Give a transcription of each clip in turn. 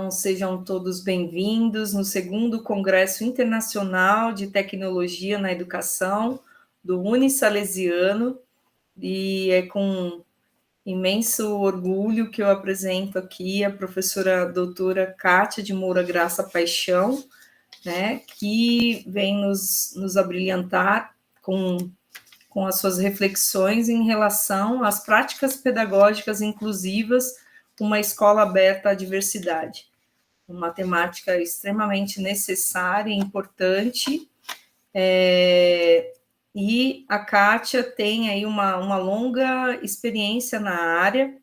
Então, sejam todos bem-vindos no segundo Congresso Internacional de Tecnologia na Educação do Unisalesiano, e é com imenso orgulho que eu apresento aqui a professora doutora Kátia de Moura Graça Paixão, né, que vem nos abrilhantar com as suas reflexões em relação às práticas pedagógicas inclusivas, uma escola aberta à diversidade. Uma temática extremamente necessária e importante, e a Kátia tem aí uma longa experiência na área.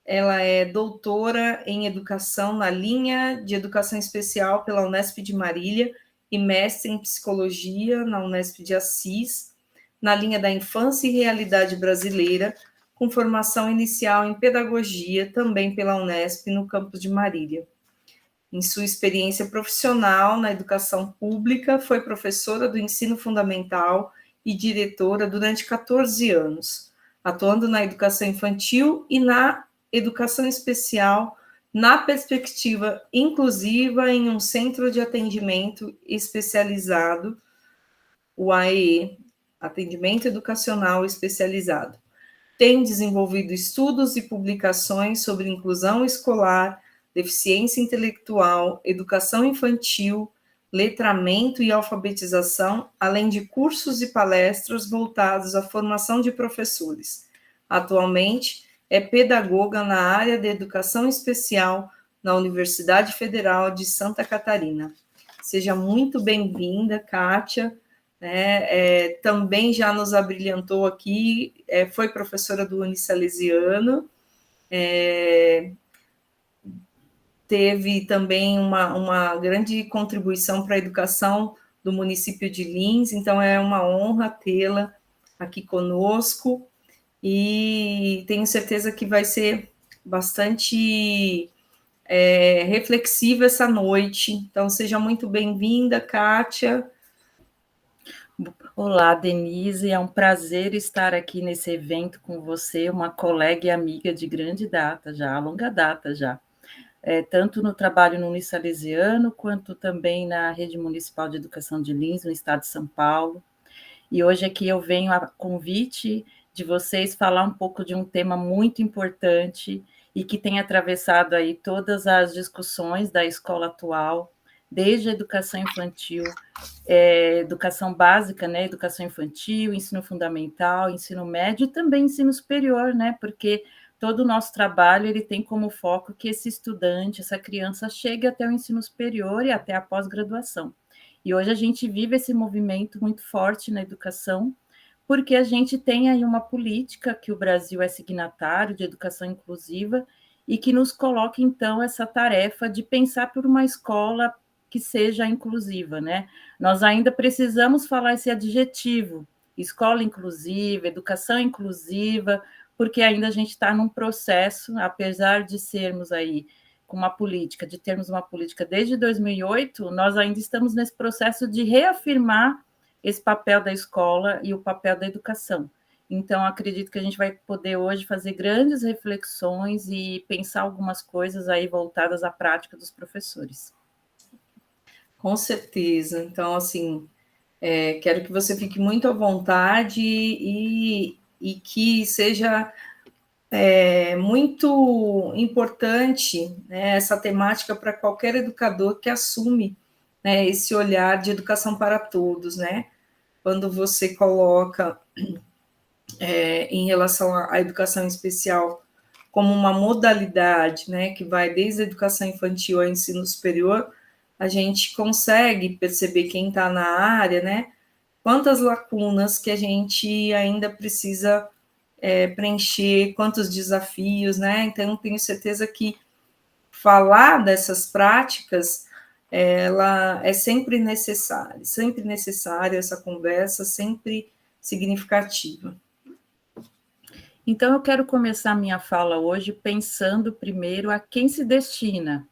Ela é doutora em educação na linha de educação especial pela Unesp de Marília e mestre em psicologia na Unesp de Assis, na linha da infância e realidade brasileira, com formação inicial em pedagogia, também pela Unesp, no campus de Marília. Em sua experiência profissional na educação pública, foi professora do ensino fundamental e diretora durante 14 anos, atuando na educação infantil e na educação especial, na perspectiva inclusiva em um centro de atendimento especializado, o AEE, Atendimento Educacional Especializado. Tem desenvolvido estudos e publicações sobre inclusão escolar, deficiência intelectual, educação infantil, letramento e alfabetização, além de cursos e palestras voltados à formação de professores. Atualmente, é pedagoga na área de educação especial na Universidade Federal de Santa Catarina. Seja muito bem-vinda, Kátia. Também já nos abrilhantou aqui, foi professora do Unisalesiano, teve também uma grande contribuição para a educação do município de Lins, então é uma honra tê-la aqui conosco, e tenho certeza que vai ser bastante reflexiva essa noite. Então, seja muito bem-vinda, Kátia. Olá, Denise, é um prazer estar aqui nesse evento com você, uma colega e amiga de grande data já, longa data já, tanto no trabalho no Unisalesiano, quanto também na Rede Municipal de Educação de Lins, no estado de São Paulo. E hoje aqui eu venho a convite de vocês falar um pouco de um tema muito importante e que tem atravessado aí todas as discussões da escola atual, desde a educação infantil, educação básica, né, educação infantil, ensino fundamental, ensino médio e também ensino superior, né, porque todo o nosso trabalho ele tem como foco que esse estudante, essa criança chegue até o ensino superior e até a pós-graduação. E hoje a gente vive esse movimento muito forte na educação, porque a gente tem aí uma política que o Brasil é signatário de educação inclusiva e que nos coloca, então, essa tarefa de pensar por uma escola que seja inclusiva, né? Nós ainda precisamos falar esse adjetivo, escola inclusiva, educação inclusiva, porque ainda a gente está num processo, apesar de sermos aí com uma política, de termos uma política desde 2008, nós ainda estamos nesse processo de reafirmar esse papel da escola e o papel da educação. Então, acredito que a gente vai poder hoje fazer grandes reflexões e pensar algumas coisas aí voltadas à prática dos professores. Com certeza. Então, assim, quero que você fique muito à vontade e que seja muito importante, né, essa temática para qualquer educador que assume, né, esse olhar de educação para todos, né? Quando você coloca em relação à educação especial como uma modalidade, né, que vai desde a educação infantil ao ensino superior, a gente consegue perceber quem está na área, né, quantas lacunas que a gente ainda precisa preencher, quantos desafios, né? Então, tenho certeza que falar dessas práticas, ela é sempre necessária essa conversa, sempre significativa. Então, eu quero começar minha fala hoje pensando primeiro a quem se destina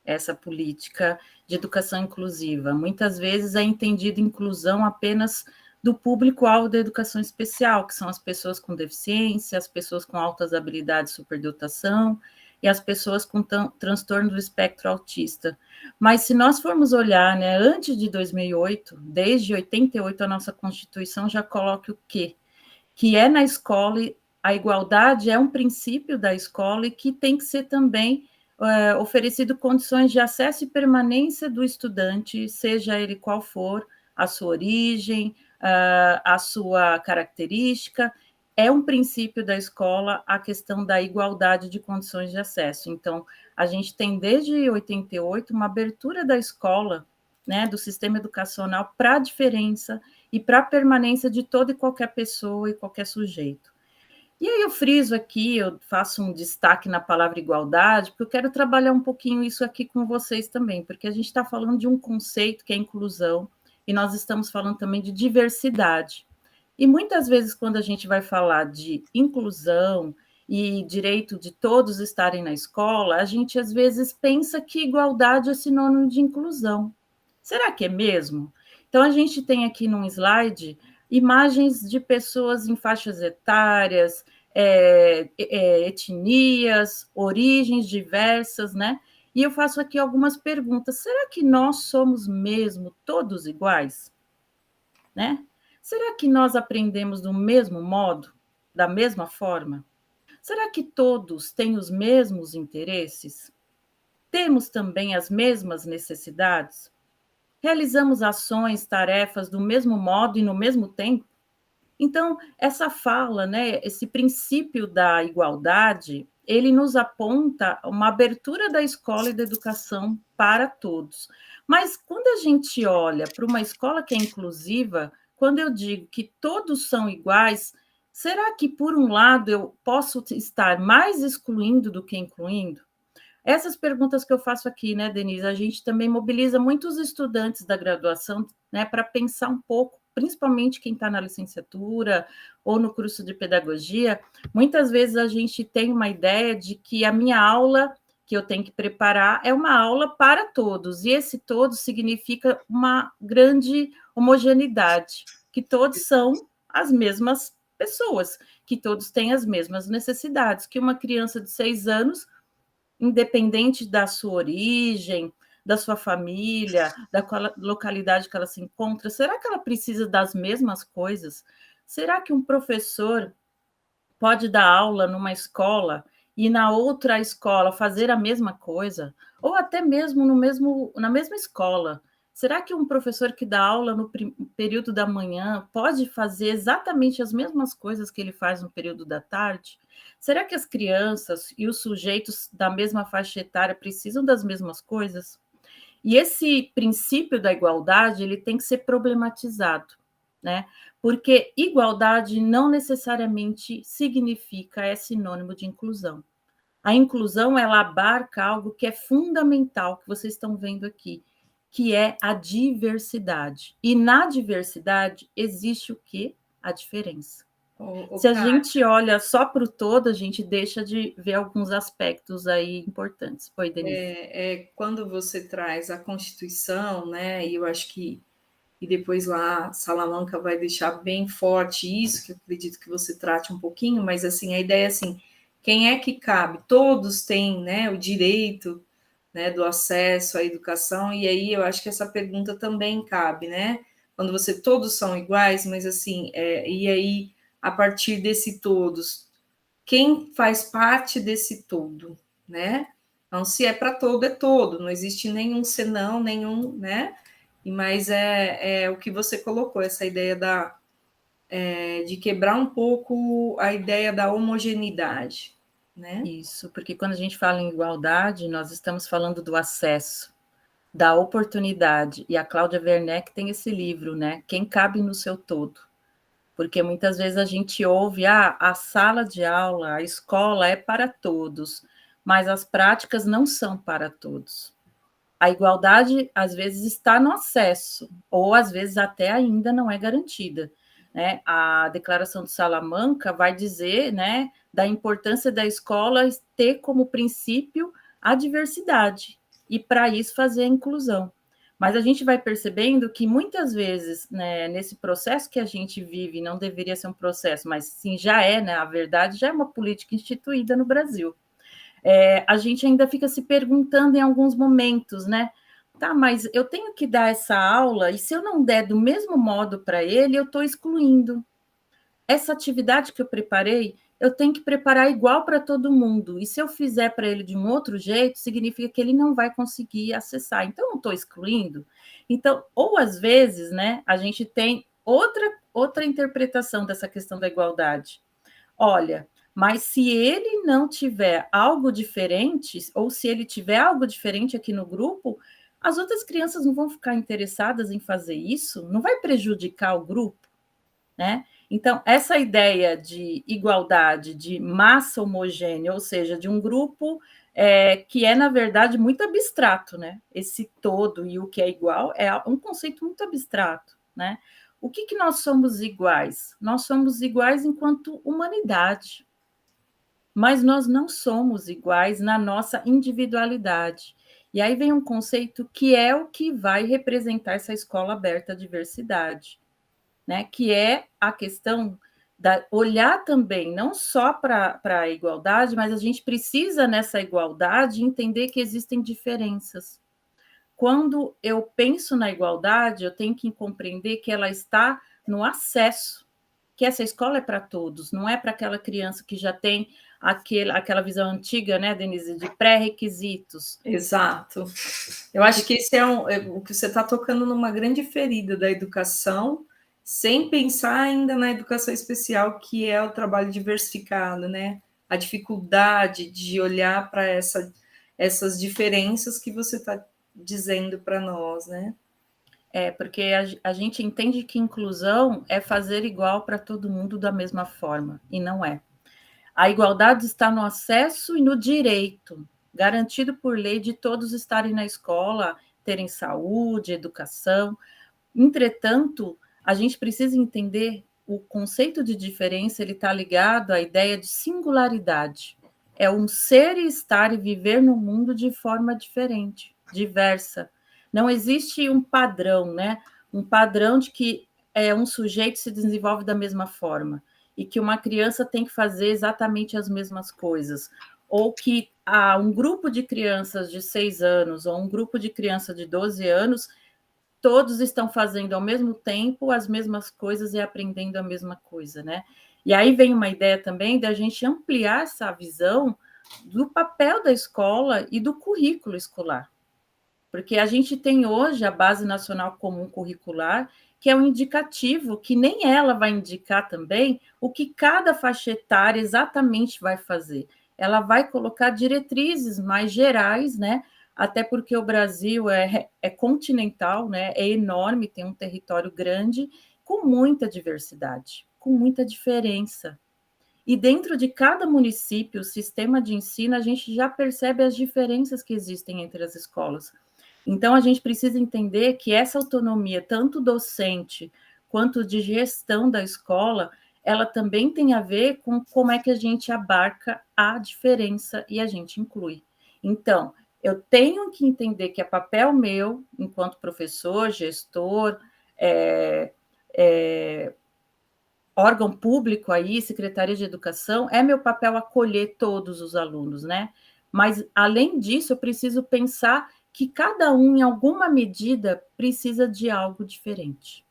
essa política de educação inclusiva. Muitas vezes é entendida inclusão apenas do público-alvo da educação especial, que são as pessoas com deficiência, as pessoas com altas habilidades de superdotação, e as pessoas com transtorno do espectro autista. Mas se nós formos olhar, né, antes de 2008, desde 88, a nossa Constituição já coloca o quê? Que é na escola, a igualdade é um princípio da escola e que tem que ser também oferecido condições de acesso e permanência do estudante, seja ele qual for a sua origem, a sua característica. É um princípio da escola a questão da igualdade de condições de acesso. Então, a gente tem desde 88 uma abertura da escola, né, do sistema educacional para a diferença e para a permanência de toda e qualquer pessoa e qualquer sujeito. E aí eu friso aqui, eu faço um destaque na palavra igualdade, porque eu quero trabalhar um pouquinho isso aqui com vocês também, porque a gente está falando de um conceito que é inclusão, e nós estamos falando também de diversidade. E muitas vezes, quando a gente vai falar de inclusão e direito de todos estarem na escola, a gente às vezes pensa que igualdade é sinônimo de inclusão. Será que é mesmo? Então, a gente tem aqui num slide imagens de pessoas em faixas etárias, etnias, origens diversas, né? E eu faço aqui algumas perguntas. Será que nós somos mesmo todos iguais? Né? Será que nós aprendemos do mesmo modo, da mesma forma? Será que todos têm os mesmos interesses? Temos também as mesmas necessidades? Realizamos ações, tarefas do mesmo modo e no mesmo tempo? Então, essa fala, né, esse princípio da igualdade, ele nos aponta uma abertura da escola e da educação para todos. Mas quando a gente olha para uma escola que é inclusiva, quando eu digo que todos são iguais, será que, por um lado, eu posso estar mais excluindo do que incluindo? Essas perguntas que eu faço aqui, né, Denise, a gente também mobiliza muitos estudantes da graduação, né, para pensar um pouco, principalmente quem está na licenciatura ou no curso de pedagogia. Muitas vezes a gente tem uma ideia de que a minha aula que eu tenho que preparar é uma aula para todos, e esse todos significa uma grande homogeneidade, que todos são as mesmas pessoas, que todos têm as mesmas necessidades, que uma criança de 6 anos, independente da sua origem, da sua família, da localidade que ela se encontra, será que ela precisa das mesmas coisas? Será que um professor pode dar aula numa escola e na outra escola fazer a mesma coisa? Ou até mesmo na mesma escola? Será que um professor que dá aula no período da manhã pode fazer exatamente as mesmas coisas que ele faz no período da tarde? Será que as crianças e os sujeitos da mesma faixa etária precisam das mesmas coisas? E esse princípio da igualdade, ele tem que ser problematizado, né? Porque igualdade não necessariamente significa, é sinônimo de inclusão. A inclusão, ela abarca algo que é fundamental, que vocês estão vendo aqui, que é a diversidade. E na diversidade existe o quê? A diferença. Se a gente olha só para o todo, a gente deixa de ver alguns aspectos aí importantes. Oi, Denise. Quando você traz a Constituição, né, e eu acho que e depois lá Salamanca vai deixar bem forte isso, que eu acredito que você trate um pouquinho, mas assim, a ideia é assim, quem é que cabe? Todos têm, né, o direito, né, do acesso à educação, e aí eu acho que essa pergunta também cabe, né? Quando você todos são iguais, mas assim, e aí a partir desse todos, quem faz parte desse todo, né? Então, se é para todo, é todo, não existe nenhum senão, nenhum, né? Mas é o que você colocou, essa ideia de quebrar um pouco a ideia da homogeneidade, né? Isso, porque quando a gente fala em igualdade, nós estamos falando do acesso, da oportunidade. E a Cláudia Werneck tem esse livro, né? Quem cabe no seu todo. Porque muitas vezes a gente ouve, a sala de aula, a escola é para todos, mas as práticas não são para todos. A igualdade, às vezes, está no acesso, ou às vezes até ainda não é garantida. Né? A Declaração de Salamanca vai dizer, né, da importância da escola ter como princípio a diversidade, e para isso fazer a inclusão. Mas a gente vai percebendo que muitas vezes, né, nesse processo que a gente vive, não deveria ser um processo, mas sim já é, né, a verdade já é uma política instituída no Brasil. a gente ainda fica se perguntando em alguns momentos, né? Tá, mas eu tenho que dar essa aula, e se eu não der do mesmo modo para ele, eu estou excluindo. Essa atividade que eu preparei, eu tenho que preparar igual para todo mundo. E se eu fizer para ele de um outro jeito, significa que ele não vai conseguir acessar. Então, eu não estou excluindo. Então, ou às vezes, né, a gente tem outra interpretação dessa questão da igualdade. Olha, mas se ele não tiver algo diferente, ou se ele tiver algo diferente aqui no grupo, as outras crianças não vão ficar interessadas em fazer isso, não vai prejudicar o grupo, né? Então, essa ideia de igualdade, de massa homogênea, ou seja, de um grupo que é, na verdade, muito abstrato, né? Esse todo e o que é igual é um conceito muito abstrato, né? O que nós somos iguais? Nós somos iguais enquanto humanidade, mas nós não somos iguais na nossa individualidade. E aí vem um conceito que é o que vai representar essa escola aberta à diversidade, né? Que é a questão da olhar também não só para a igualdade, mas a gente precisa nessa igualdade entender que existem diferenças. Quando eu penso na igualdade, eu tenho que compreender que ela está no acesso, que essa escola é para todos, não é para aquela criança que já tem aquela visão antiga, né, Denise, de pré-requisitos. Exato. Eu acho que esse o que você está tocando numa grande ferida da educação, sem pensar ainda na educação especial, que é o trabalho diversificado, né? A dificuldade de olhar para essas diferenças que você está dizendo para nós, né? Porque a gente entende que inclusão é fazer igual para todo mundo da mesma forma, e não é. A igualdade está no acesso e no direito, garantido por lei de todos estarem na escola, terem saúde, educação. Entretanto, a gente precisa entender o conceito de diferença, ele está ligado à ideia de singularidade. É um ser e estar e viver no mundo de forma diferente, diversa. Não existe um padrão, né? Um padrão de que um sujeito se desenvolve da mesma forma e que uma criança tem que fazer exatamente as mesmas coisas, ou que um grupo de crianças de 6 anos ou um grupo de crianças de 12 anos todos estão fazendo ao mesmo tempo as mesmas coisas e aprendendo a mesma coisa, né? E aí vem uma ideia também da gente ampliar essa visão do papel da escola e do currículo escolar. Porque a gente tem hoje a Base Nacional Comum Curricular, que é um indicativo que nem ela vai indicar também o que cada faixa etária exatamente vai fazer. Ela vai colocar diretrizes mais gerais, né? Até porque o Brasil é continental, né? É enorme, tem um território grande, com muita diversidade, com muita diferença. E dentro de cada município, o sistema de ensino, a gente já percebe as diferenças que existem entre as escolas. Então, a gente precisa entender que essa autonomia, tanto docente quanto de gestão da escola, ela também tem a ver com como é que a gente abarca a diferença e a gente inclui. Então, eu tenho que entender que é papel meu, enquanto professor, gestor, órgão público aí, Secretaria de Educação, é meu papel acolher todos os alunos, né? Mas, além disso, eu preciso pensar que cada um, em alguma medida, precisa de algo diferente.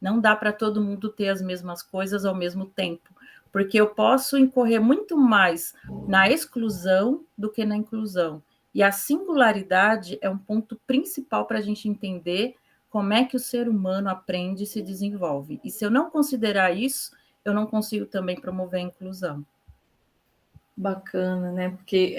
Não dá para todo mundo ter as mesmas coisas ao mesmo tempo, porque eu posso incorrer muito mais na exclusão do que na inclusão. E a singularidade é um ponto principal para a gente entender como é que o ser humano aprende e se desenvolve. E se eu não considerar isso, eu não consigo também promover a inclusão. Bacana, né? Porque,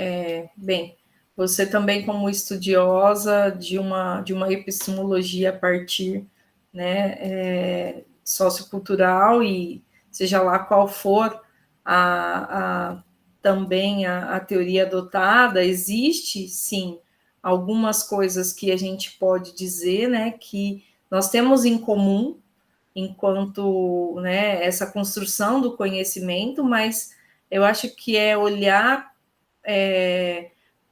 bem, você também como estudiosa de uma epistemologia a partir, né, sociocultural e seja lá qual for também a teoria adotada, existe, sim, algumas coisas que a gente pode dizer, né, que nós temos em comum enquanto, né, essa construção do conhecimento, mas eu acho que é olhar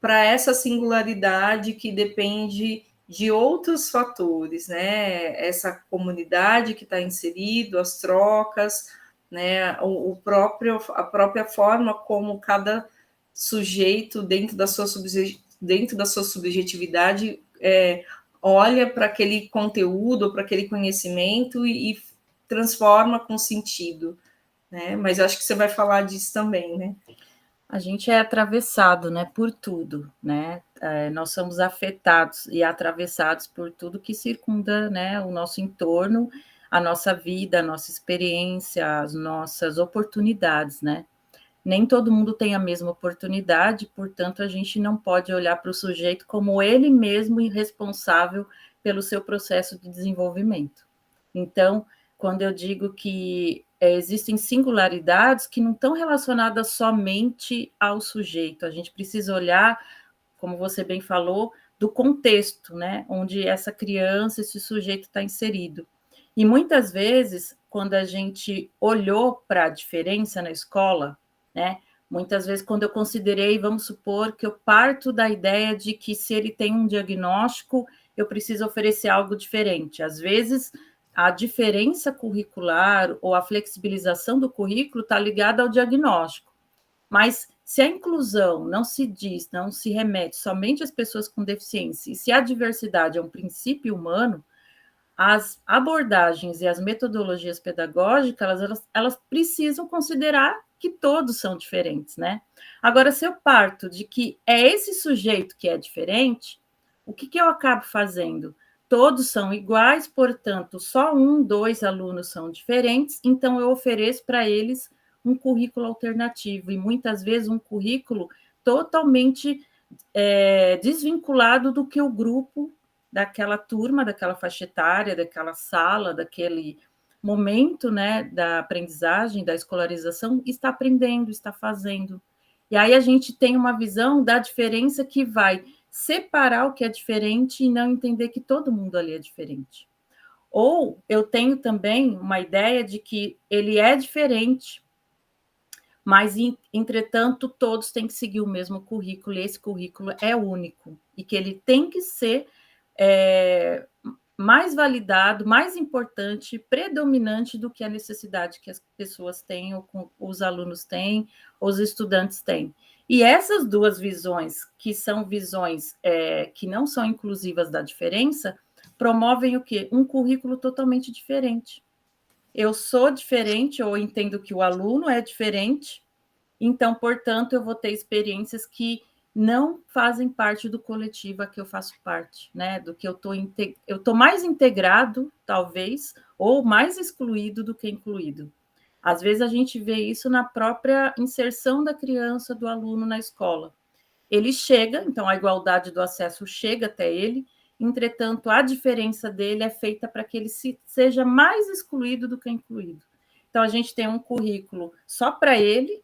para essa singularidade que depende de outros fatores, né? Essa comunidade que está inserido, as trocas, né? A própria forma como cada sujeito, dentro da sua subjetividade, olha para aquele conteúdo, para aquele conhecimento e transforma com sentido, né? Mas eu acho que você vai falar disso também, né? A gente é atravessado, né, por tudo, né? Nós somos afetados e atravessados por tudo que circunda, né, o nosso entorno, a nossa vida, a nossa experiência, as nossas oportunidades, né? Nem todo mundo tem a mesma oportunidade, portanto, a gente não pode olhar para o sujeito como ele mesmo irresponsável pelo seu processo de desenvolvimento. Então, quando eu digo que existem singularidades que não estão relacionadas somente ao sujeito, a gente precisa olhar, como você bem falou, do contexto, né, onde essa criança, esse sujeito está inserido. E muitas vezes, quando a gente olhou para a diferença na escola, né, muitas vezes, quando eu considerei, vamos supor que eu parto da ideia de que se ele tem um diagnóstico, eu preciso oferecer algo diferente. Às vezes, a diferença curricular ou a flexibilização do currículo está ligada ao diagnóstico. Mas se a inclusão não se diz, não se remete somente às pessoas com deficiência, e se a diversidade é um princípio humano, as abordagens e as metodologias pedagógicas, elas precisam considerar que todos são diferentes, né? Agora, se eu parto de que é esse sujeito que é diferente, o que eu acabo fazendo? Todos são iguais, portanto, só um, dois alunos são diferentes, então eu ofereço para eles um currículo alternativo, e muitas vezes um currículo totalmente desvinculado do que o grupo daquela turma, daquela faixa etária, daquela sala, daquele momento, né, da aprendizagem, da escolarização, está aprendendo, está fazendo. E aí a gente tem uma visão da diferença que vai separar o que é diferente e não entender que todo mundo ali é diferente. Ou eu tenho também uma ideia de que ele é diferente, mas, entretanto, todos têm que seguir o mesmo currículo, e esse currículo é único, e que ele tem que ser mais validado, mais importante, predominante do que a necessidade que as pessoas têm, ou os alunos têm, os estudantes têm. E essas duas visões, que são visões que não são inclusivas da diferença, promovem o quê? Um currículo totalmente diferente. Eu sou diferente, ou entendo que o aluno é diferente, então, portanto, eu vou ter experiências que não fazem parte do coletivo a que eu faço parte, né? Do que eu estou mais integrado, talvez, ou mais excluído do que incluído. Às vezes a gente vê isso na própria inserção da criança, do aluno na escola. Ele chega, então a igualdade do acesso chega até ele, entretanto, a diferença dele é feita para que ele seja mais excluído do que incluído. Então, a gente tem um currículo só para ele,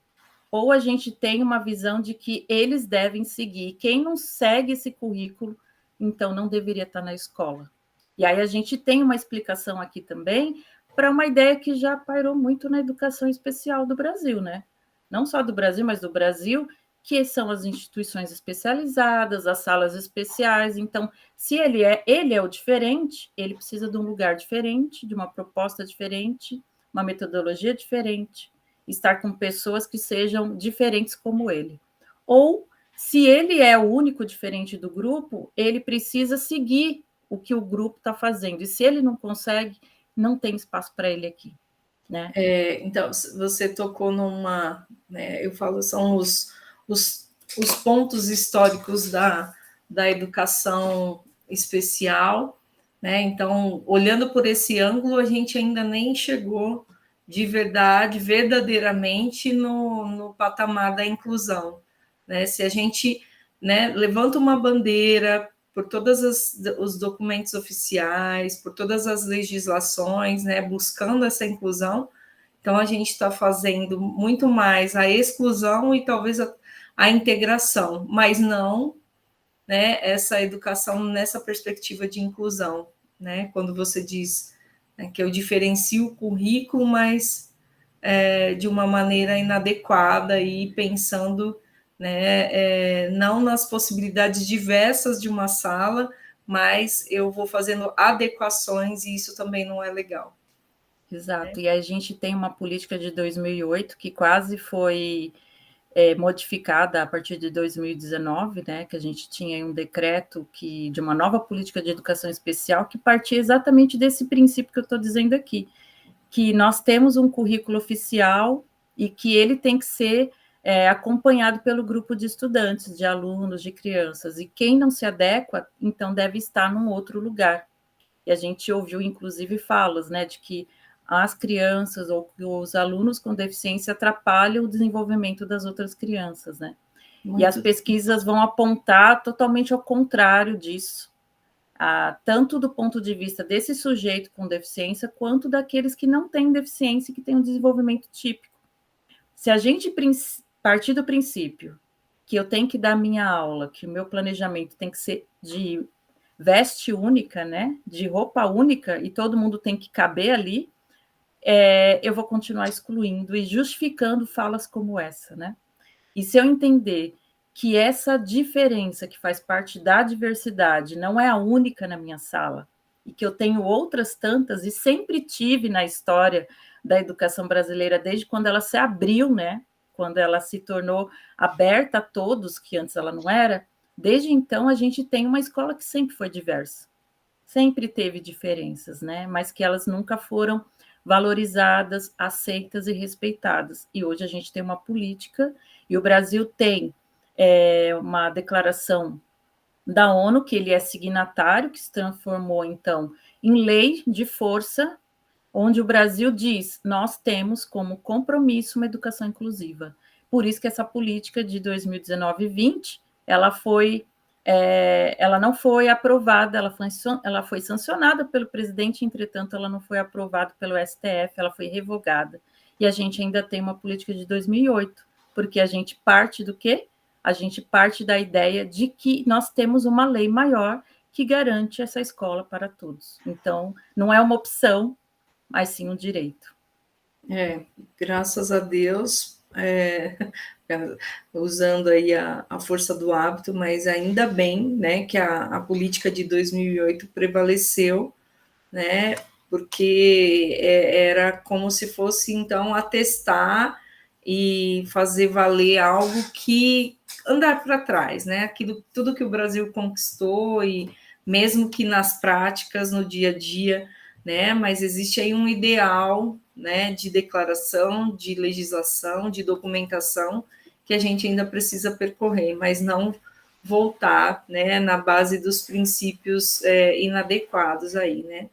ou a gente tem uma visão de que eles devem seguir. Quem não segue esse currículo, então não deveria estar na escola. E aí a gente tem uma explicação aqui também para uma ideia que já pairou muito na educação especial do Brasil, né? Não só do Brasil, mas do Brasil, que são as instituições especializadas, as salas especiais. Então, se ele é o diferente, ele precisa de um lugar diferente, de uma proposta diferente, uma metodologia diferente, estar com pessoas que sejam diferentes como ele. Ou, se ele é o único diferente do grupo, ele precisa seguir o que o grupo está fazendo. E se ele não consegue, não tem espaço para ele aqui. Né? Então, você tocou numa... Né, eu falo, são os pontos históricos da educação especial, né? Então, olhando por esse ângulo, a gente ainda nem chegou de verdade, verdadeiramente, no patamar da inclusão, né? Se a gente, né, levanta uma bandeira por todos os documentos oficiais, por todas as legislações, né, buscando essa inclusão, então a gente está fazendo muito mais a exclusão e talvez a integração, mas não, né, essa educação nessa perspectiva de inclusão, né? Quando você diz, né, que eu diferencio o currículo, mas de uma maneira inadequada e pensando, né, não nas possibilidades diversas de uma sala, mas eu vou fazendo adequações e isso também não é legal. Exato, e a gente tem uma política de 2008 que quase foi modificada a partir de 2019, né, que a gente tinha um decreto de uma nova política de educação especial que partia exatamente desse princípio que eu estou dizendo aqui, que nós temos um currículo oficial e que ele tem que ser acompanhado pelo grupo de estudantes, de alunos, de crianças, e quem não se adequa, então deve estar num outro lugar. E a gente ouviu, inclusive, falas, né, de que as crianças ou os alunos com deficiência atrapalham o desenvolvimento das outras crianças, né? E as pesquisas vão apontar totalmente ao contrário disso, tanto do ponto de vista desse sujeito com deficiência, quanto daqueles que não têm deficiência e que têm um desenvolvimento típico. Se a gente partir do princípio que eu tenho que dar minha aula, que o meu planejamento tem que ser de veste única, né, de roupa única, e todo mundo tem que caber ali, eu vou continuar excluindo e justificando falas como essa, né? E se eu entender que essa diferença que faz parte da diversidade não é a única na minha sala, e que eu tenho outras tantas, e sempre tive na história da educação brasileira, desde quando ela se abriu, né? Quando ela se tornou aberta a todos, que antes ela não era, desde então a gente tem uma escola que sempre foi diversa, sempre teve diferenças, né? Mas que elas nunca foram valorizadas, aceitas e respeitadas. E hoje a gente tem uma política, e o Brasil tem uma declaração da ONU, que ele é signatário, que se transformou, então, em lei de força, onde o Brasil diz, nós temos como compromisso uma educação inclusiva. Por isso que essa política de 2019 e 2020, ela não foi aprovada, ela foi sancionada pelo presidente, entretanto, ela não foi aprovada pelo STF, ela foi revogada. E a gente ainda tem uma política de 2008, porque a gente parte do quê? A gente parte da ideia de que nós temos uma lei maior que garante essa escola para todos. Então, não é uma opção, mas sim um direito. Graças a Deus, usando aí a força do hábito, mas ainda bem, né, que a política de 2008 prevaleceu, né, porque era como se fosse, então, atestar e fazer valer algo que andar para trás, né, aquilo, tudo que o Brasil conquistou, e mesmo que nas práticas, no dia a dia, né, mas existe aí um ideal, né, de declaração, de legislação, de documentação, que a gente ainda precisa percorrer, mas não voltar, né, na base dos princípios inadequados aí, né.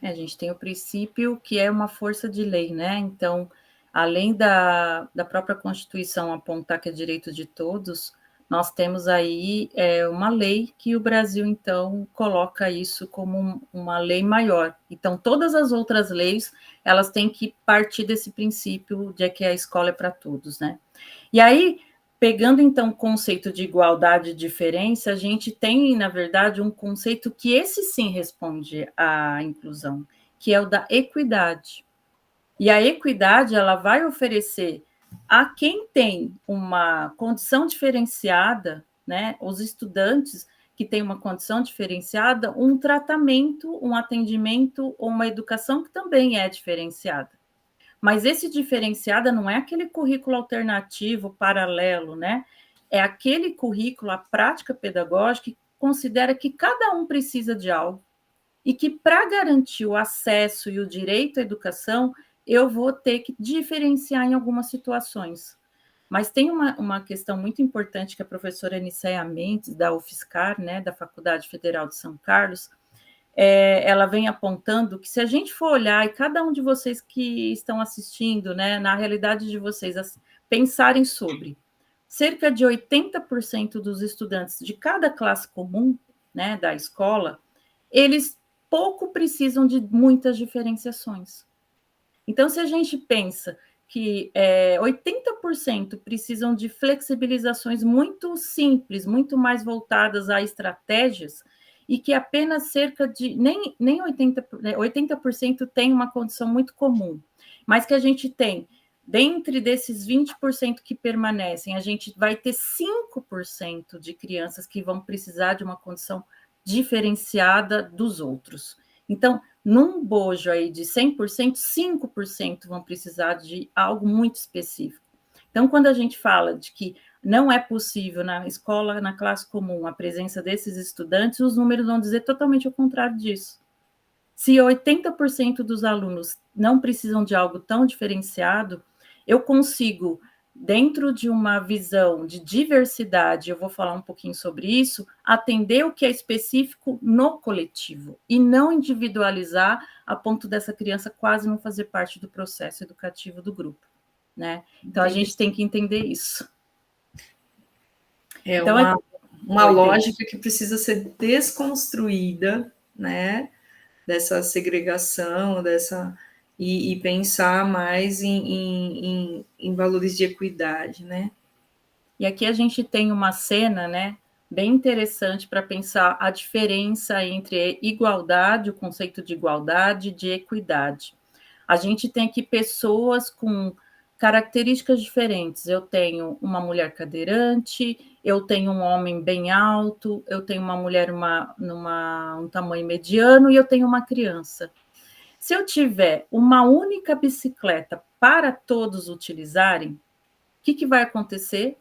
A gente tem o princípio que é uma força de lei, né? Então, além da própria Constituição apontar que é direito de todos, nós temos aí uma lei que o Brasil, então, coloca isso como uma lei maior. Então, todas as outras leis, elas têm que partir desse princípio de que a escola é para todos, né? E aí, pegando, então, o conceito de igualdade e diferença, a gente tem, na verdade, um conceito que esse sim responde à inclusão, que é o da equidade. E a equidade, ela vai oferecer a quem tem uma condição diferenciada, né, os estudantes que têm uma condição diferenciada, um tratamento, um atendimento ou uma educação que também é diferenciada. Mas esse diferenciada não é aquele currículo alternativo, paralelo, né? É aquele currículo, a prática pedagógica, que considera que cada um precisa de algo e que, para garantir o acesso e o direito à educação, eu vou ter que diferenciar em algumas situações. Mas tem uma questão muito importante que a professora Aniceia Mendes, da UFSCar, né, da Faculdade Federal de São Carlos, ela vem apontando que, se a gente for olhar, e cada um de vocês que estão assistindo, né, na realidade de vocês, pensarem sobre, cerca de 80% dos estudantes de cada classe comum, né, da escola, eles pouco precisam de muitas diferenciações. Então, se a gente pensa que 80% precisam de flexibilizações muito simples, muito mais voltadas a estratégias, e que apenas cerca de, nem 80% tem uma condição muito comum, mas que a gente tem, dentre desses 20% que permanecem, a gente vai ter 5% de crianças que vão precisar de uma condição diferenciada dos outros. Então, num bojo aí de 100%, 5% vão precisar de algo muito específico. Então, quando a gente fala de que não é possível na escola, na classe comum, a presença desses estudantes, os números vão dizer totalmente o contrário disso. Se 80% dos alunos não precisam de algo tão diferenciado, eu consigo, dentro de uma visão de diversidade, eu vou falar um pouquinho sobre isso, atender o que é específico no coletivo e não individualizar a ponto dessa criança quase não fazer parte do processo educativo do grupo, né? Então, a gente tem que entender isso. É então, uma lógica que precisa ser desconstruída, né? Dessa segregação, e pensar mais em valores de equidade, né? E aqui a gente tem uma cena, né, bem interessante para pensar a diferença entre igualdade, o conceito de igualdade, e de equidade. A gente tem aqui pessoas com características diferentes. Eu tenho uma mulher cadeirante, eu tenho um homem bem alto, eu tenho uma mulher um tamanho mediano e eu tenho uma criança. Se eu tiver uma única bicicleta para todos utilizarem, o que vai acontecer?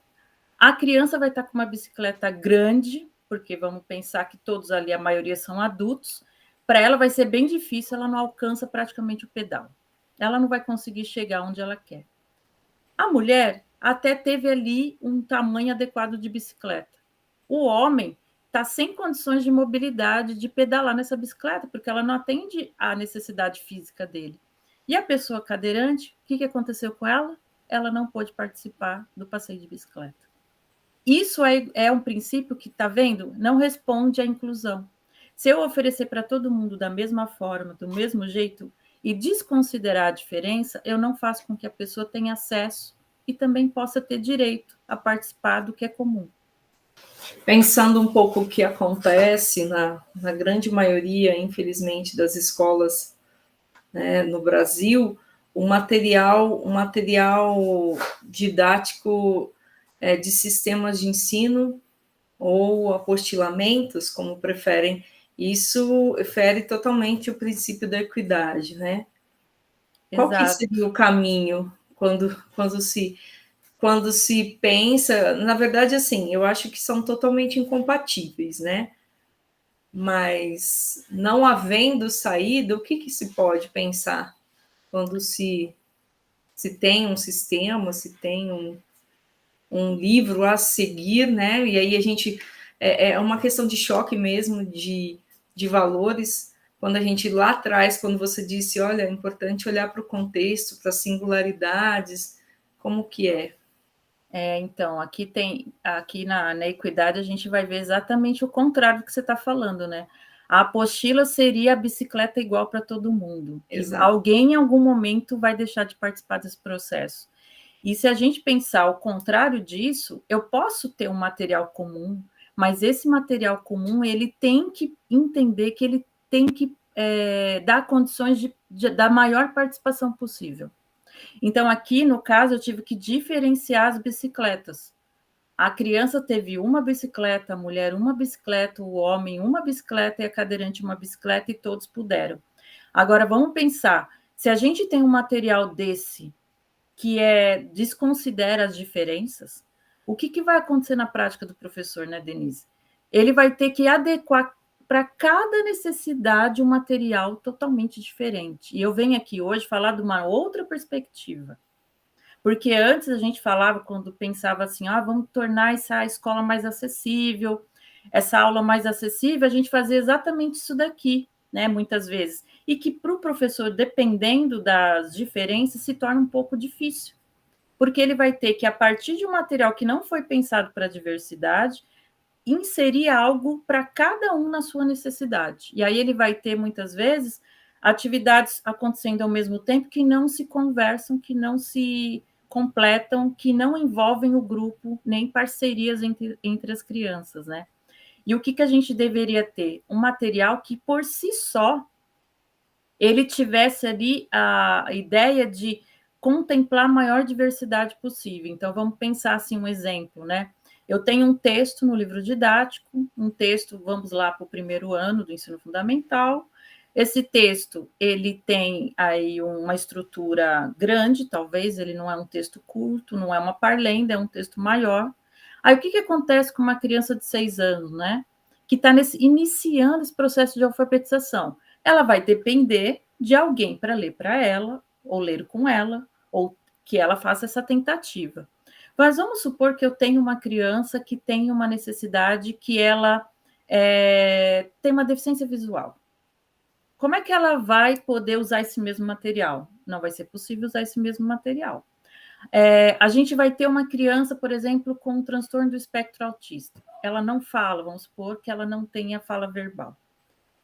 A criança vai estar com uma bicicleta grande, porque vamos pensar que todos ali, a maioria são adultos, para ela vai ser bem difícil, ela não alcança praticamente o pedal. Ela não vai conseguir chegar onde ela quer. A mulher até teve ali um tamanho adequado de bicicleta. O homem está sem condições de mobilidade de pedalar nessa bicicleta, porque ela não atende à necessidade física dele. E a pessoa cadeirante, o que aconteceu com ela? Ela não pôde participar do passeio de bicicleta. Isso é um princípio que, está vendo? Não responde à inclusão. Se eu oferecer para todo mundo da mesma forma, do mesmo jeito, e desconsiderar a diferença, eu não faço com que a pessoa tenha acesso e também possa ter direito a participar do que é comum. Pensando um pouco o que acontece na grande maioria, infelizmente, das escolas, né, no Brasil, o material didático de sistemas de ensino ou apostilamentos, como preferem, isso fere totalmente o princípio da equidade, né? Exato. Qual que seria o caminho quando se pensa, na verdade, assim, eu acho que são totalmente incompatíveis, né? Mas não havendo saída, o que se pode pensar quando se tem um sistema, se tem um livro a seguir, né? E aí a gente é uma questão de choque mesmo de valores. Quando a gente lá atrás, quando você disse, olha, é importante olhar para o contexto, para as singularidades, como que é? Então, aqui na equidade a gente vai ver exatamente o contrário do que você está falando, né? A apostila seria a bicicleta igual para todo mundo. Alguém, em algum momento, vai deixar de participar desse processo. E se a gente pensar o contrário disso, eu posso ter um material comum, mas esse material comum, ele tem que entender que ele tem que dar condições da maior participação possível. Então, aqui, no caso, eu tive que diferenciar as bicicletas. A criança teve uma bicicleta, a mulher uma bicicleta, o homem uma bicicleta e a cadeirante uma bicicleta, e todos puderam. Agora, vamos pensar, se a gente tem um material desse, que desconsidera as diferenças, o que vai acontecer na prática do professor, né, Denise? Ele vai ter que adequar para cada necessidade um material totalmente diferente. E eu venho aqui hoje falar de uma outra perspectiva. Porque antes a gente falava, quando pensava assim, vamos tornar essa escola mais acessível, essa aula mais acessível, a gente fazia exatamente isso daqui, né, muitas vezes. E que para o professor, dependendo das diferenças, se torna um pouco difícil. Porque ele vai ter que, a partir de um material que não foi pensado para a diversidade, inserir algo para cada um na sua necessidade. E aí ele vai ter, muitas vezes, atividades acontecendo ao mesmo tempo que não se conversam, que não se completam, que não envolvem o grupo, nem parcerias entre as crianças, né? E o que a gente deveria ter? Um material que, por si só, ele tivesse ali a ideia de contemplar a maior diversidade possível. Então, vamos pensar assim um exemplo, né? Eu tenho um texto no livro didático, um texto, vamos lá, para o primeiro ano do ensino fundamental, Esse texto, ele tem aí uma estrutura grande, talvez, ele não é um texto curto, não é uma parlenda, é um texto maior. Aí, o que acontece com uma criança de 6 anos, né? Que está iniciando esse processo de alfabetização? Ela vai depender de alguém para ler para ela, ou ler com ela, ou que ela faça essa tentativa. Mas vamos supor que eu tenho uma criança que tem uma necessidade que ela tem uma deficiência visual. Como é que ela vai poder usar esse mesmo material? Não vai ser possível usar esse mesmo material. A gente vai ter uma criança, por exemplo, com um transtorno do espectro autista. Ela não fala, vamos supor que ela não tenha fala verbal.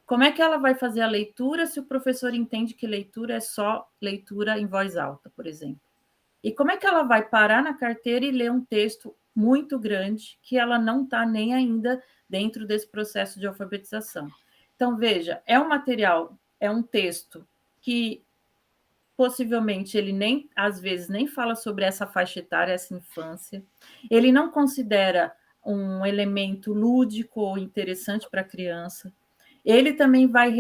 Como é que ela vai fazer a leitura se o professor entende que leitura é só leitura em voz alta, por exemplo? E como é que ela vai parar na carteira e ler um texto muito grande que ela não está nem ainda dentro desse processo de alfabetização? Então, veja, é um material, é um texto que possivelmente ele nem, às vezes, nem fala sobre essa faixa etária, essa infância. Ele não considera um elemento lúdico ou interessante para a criança. Ele também vai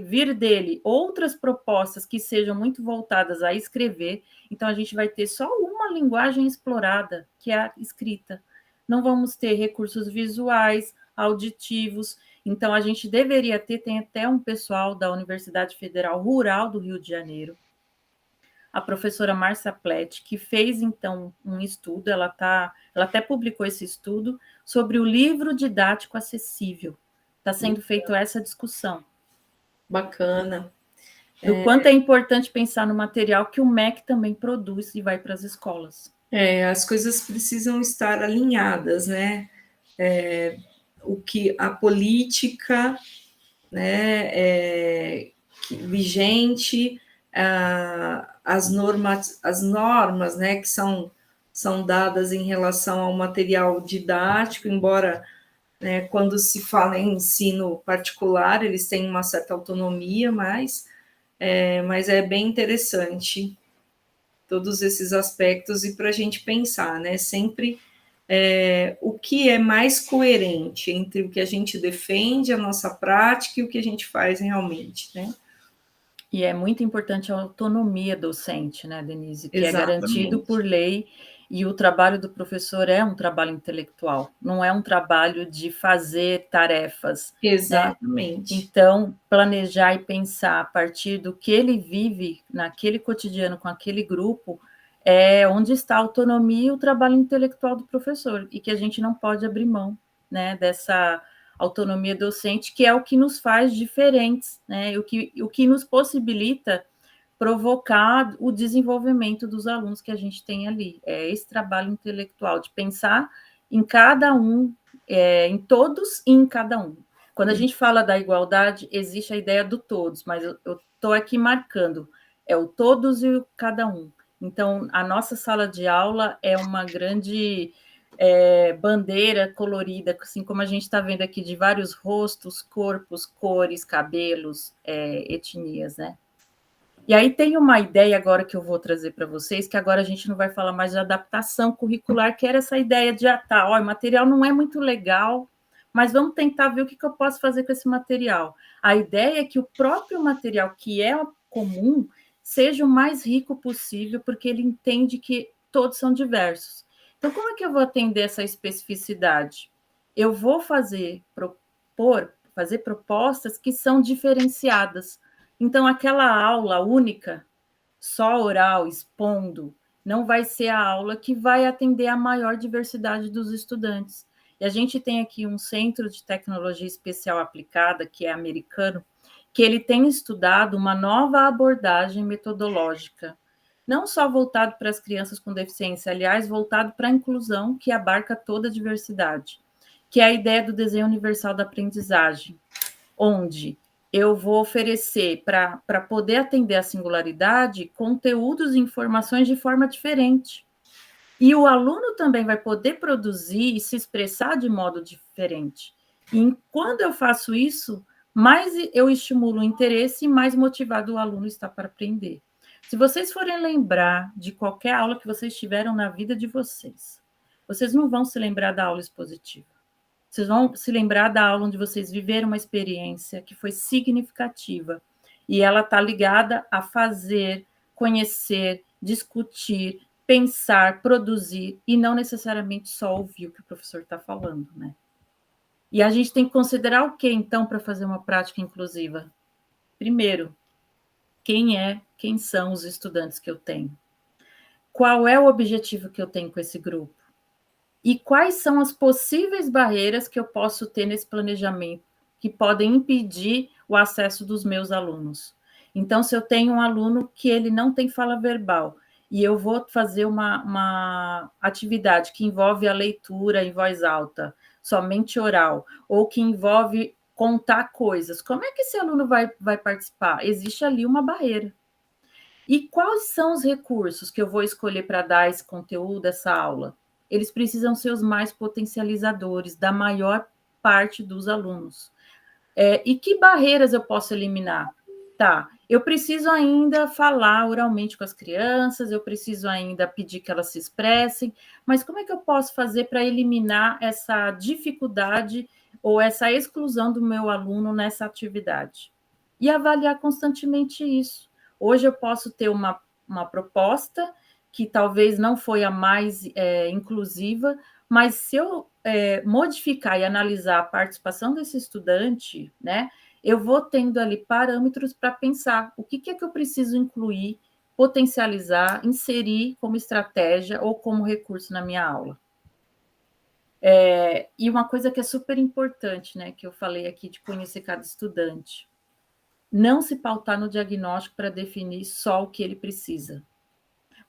vir dele outras propostas que sejam muito voltadas a escrever. Então, a gente vai ter só uma linguagem explorada, que é a escrita. Não vamos ter recursos visuais, auditivos. Então, a gente deveria ter, tem até um pessoal da Universidade Federal Rural do Rio de Janeiro, a professora Márcia Plett, que fez, então, um estudo, ela até publicou esse estudo, sobre o livro didático acessível. Está sendo feita essa discussão. Bacana. Do quanto é importante pensar no material que o MEC também produz e vai para as escolas. As coisas precisam estar alinhadas, né? O que a política, né, vigente, as normas, né, que são dadas em relação ao material didático, embora, né, quando se fala em ensino particular, eles têm uma certa autonomia, mas é bem interessante todos esses aspectos e para a gente pensar, né, sempre o que é mais coerente entre o que a gente defende, a nossa prática e o que a gente faz realmente, né? E é muito importante a autonomia docente, né, Denise, que Exatamente. É garantido por lei, e o trabalho do professor é um trabalho intelectual, não é um trabalho de fazer tarefas. Exatamente. Né? Então, planejar e pensar a partir do que ele vive naquele cotidiano com aquele grupo é onde está a autonomia e o trabalho intelectual do professor, e que a gente não pode abrir mão, né, dessa autonomia docente, que é o que nos faz diferentes, né? O que nos possibilita provocar o desenvolvimento dos alunos que a gente tem ali. É esse trabalho intelectual, de pensar em cada um, em todos e em cada um. Quando a gente fala da igualdade, existe a ideia do todos, mas eu estou aqui marcando, é o todos e o cada um. Então, a nossa sala de aula é uma grande bandeira colorida, assim como a gente está vendo aqui, de vários rostos, corpos, cores, cabelos, etnias, né? E aí tem uma ideia agora que eu vou trazer para vocês, que agora a gente não vai falar mais de adaptação curricular, que era essa ideia de, o material não é muito legal, mas vamos tentar ver o que eu posso fazer com esse material. A ideia é que o próprio material que é comum seja o mais rico possível, porque ele entende que todos são diversos. Então, como é que eu vou atender essa especificidade? Eu vou fazer propostas que são diferenciadas. Então, aquela aula única, só oral, expondo, não vai ser a aula que vai atender a maior diversidade dos estudantes. E a gente tem aqui um centro de tecnologia especial aplicada, que é americano, que ele tem estudado uma nova abordagem metodológica, não só voltado para as crianças com deficiência, aliás, voltado para a inclusão, que abarca toda a diversidade, que é a ideia do desenho universal da aprendizagem, onde eu vou oferecer, para poder atender a singularidade, conteúdos e informações de forma diferente. E o aluno também vai poder produzir e se expressar de modo diferente. E quando eu faço isso, mais eu estimulo o interesse e mais motivado o aluno está para aprender. Se vocês forem lembrar de qualquer aula que vocês tiveram na vida de vocês, vocês não vão se lembrar da aula expositiva. Vocês vão se lembrar da aula onde vocês viveram uma experiência que foi significativa. E ela está ligada a fazer, conhecer, discutir, pensar, produzir, e não necessariamente só ouvir o que o professor está falando, né? E a gente tem que considerar o que, então, para fazer uma prática inclusiva? Primeiro, quem são os estudantes que eu tenho? Qual é o objetivo que eu tenho com esse grupo? E quais são as possíveis barreiras que eu posso ter nesse planejamento que podem impedir o acesso dos meus alunos? Então, se eu tenho um aluno que ele não tem fala verbal e eu vou fazer uma atividade que envolve a leitura em voz alta, somente oral, ou que envolve contar coisas, como é que esse aluno vai participar? Existe ali uma barreira. E quais são os recursos que eu vou escolher para dar esse conteúdo, essa aula? Eles precisam ser os mais potencializadores da maior parte dos alunos. E que barreiras eu posso eliminar? Tá, eu preciso ainda falar oralmente com as crianças, eu preciso ainda pedir que elas se expressem, mas como é que eu posso fazer para eliminar essa dificuldade ou essa exclusão do meu aluno nessa atividade? E avaliar constantemente isso. Hoje eu posso ter uma proposta que talvez não foi a mais inclusiva, mas se eu modificar e analisar a participação desse estudante, né, eu vou tendo ali parâmetros para pensar o que é que eu preciso incluir, potencializar, inserir como estratégia ou como recurso na minha aula. E uma coisa que é super importante, né, que eu falei aqui de conhecer cada estudante. Não se pautar no diagnóstico para definir só o que ele precisa.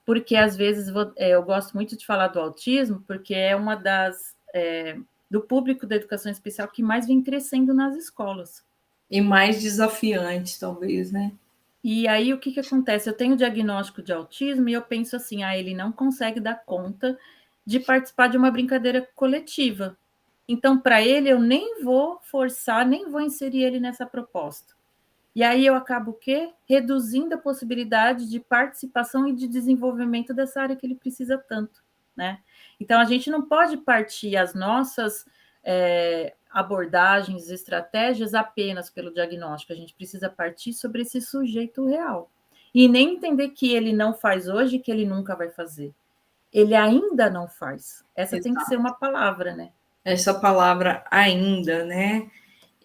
Porque, às vezes, eu gosto muito de falar do autismo, porque é uma do público da educação especial que mais vem crescendo nas escolas. E mais desafiante, talvez, né? E aí, o que acontece? Eu tenho diagnóstico de autismo e eu penso assim, ele não consegue dar conta de participar de uma brincadeira coletiva. Então, para ele, eu nem vou forçar, nem vou inserir ele nessa proposta. E aí eu acabo o quê? Reduzindo a possibilidade de participação e de desenvolvimento dessa área que ele precisa tanto, né? Então, a gente não pode partir as nossas abordagens, estratégias apenas pelo diagnóstico, a gente precisa partir sobre esse sujeito real. E nem entender que ele não faz hoje, que ele nunca vai fazer. Ele ainda não faz. Essa tem que ser uma palavra, né? Essa palavra ainda, né?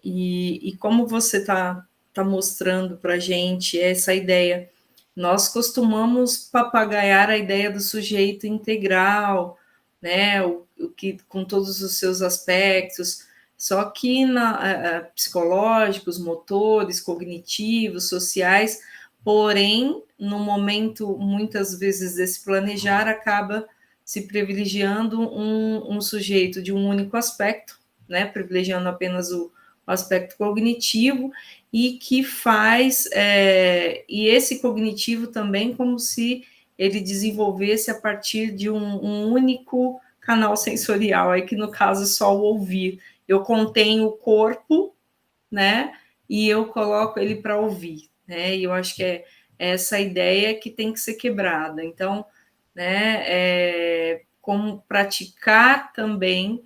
E como você está mostrando para a gente essa ideia, nós costumamos papagaiar a ideia do sujeito integral, né? O que com todos os seus aspectos, só que psicológicos, motores, cognitivos, sociais, porém, no momento, muitas vezes, desse planejar, acaba se privilegiando um sujeito de um único aspecto, né? Privilegiando apenas o aspecto cognitivo, e que faz, e esse cognitivo também como se ele desenvolvesse a partir de um único canal sensorial, aí que no caso é só o ouvir. Eu contenho o corpo, né, e eu coloco ele para ouvir, né, e eu acho que é essa ideia que tem que ser quebrada. Então, né, como praticar também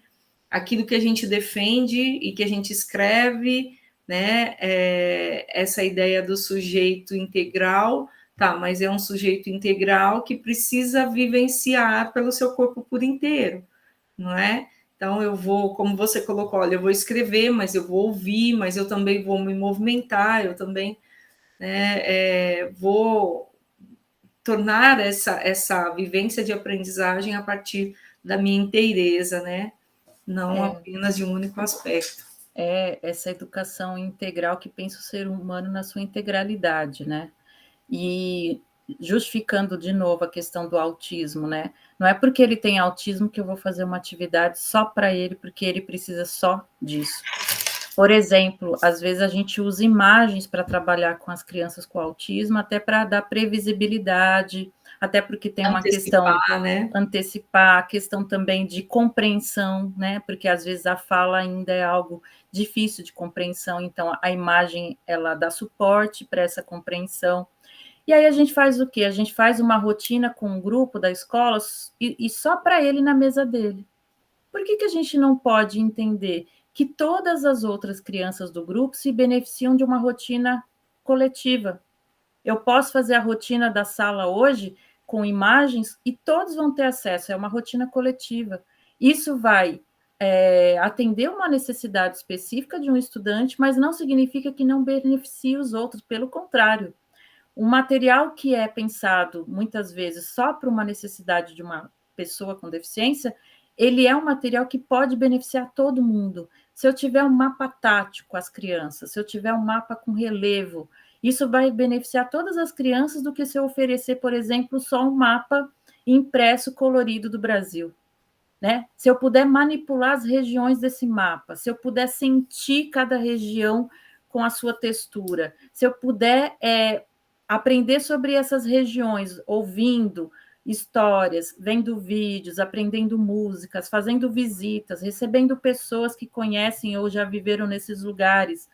aquilo que a gente defende e que a gente escreve, né? Essa ideia do sujeito integral, tá, mas é um sujeito integral que precisa vivenciar pelo seu corpo por inteiro, não é? Então, eu vou, como você colocou, olha, eu vou escrever, mas eu vou ouvir, mas eu também vou me movimentar, eu também, né, vou tornar essa vivência de aprendizagem a partir da minha inteireza, né? Não apenas de um único aspecto. Essa educação integral que pensa o ser humano na sua integralidade, né? E justificando de novo a questão do autismo, né? Não é porque ele tem autismo que eu vou fazer uma atividade só para ele, porque ele precisa só disso. Por exemplo, às vezes a gente usa imagens para trabalhar com as crianças com autismo, até para dar previsibilidade, até porque tem uma questão, né? Antecipar, a questão também de compreensão, né? Porque às vezes a fala ainda é algo difícil de compreensão, então a imagem ela dá suporte para essa compreensão. E aí a gente faz o quê? A gente faz uma rotina com um grupo da escola e só para ele na mesa dele. por que a gente não pode entender que todas as outras crianças do grupo se beneficiam de uma rotina coletiva? Eu posso fazer a rotina da sala hoje com imagens e todos vão ter acesso, é uma rotina coletiva. Isso vai atender uma necessidade específica de um estudante, mas não significa que não beneficie os outros, pelo contrário. Um material que é pensado, muitas vezes, só para uma necessidade de uma pessoa com deficiência, ele é um material que pode beneficiar todo mundo. Se eu tiver um mapa tático com as crianças, se eu tiver um mapa com relevo, isso vai beneficiar todas as crianças do que se eu oferecer, por exemplo, só um mapa impresso colorido do Brasil. Né? Se eu puder manipular as regiões desse mapa, se eu puder sentir cada região com a sua textura, se eu puder aprender sobre essas regiões, ouvindo histórias, vendo vídeos, aprendendo músicas, fazendo visitas, recebendo pessoas que conhecem ou já viveram nesses lugares,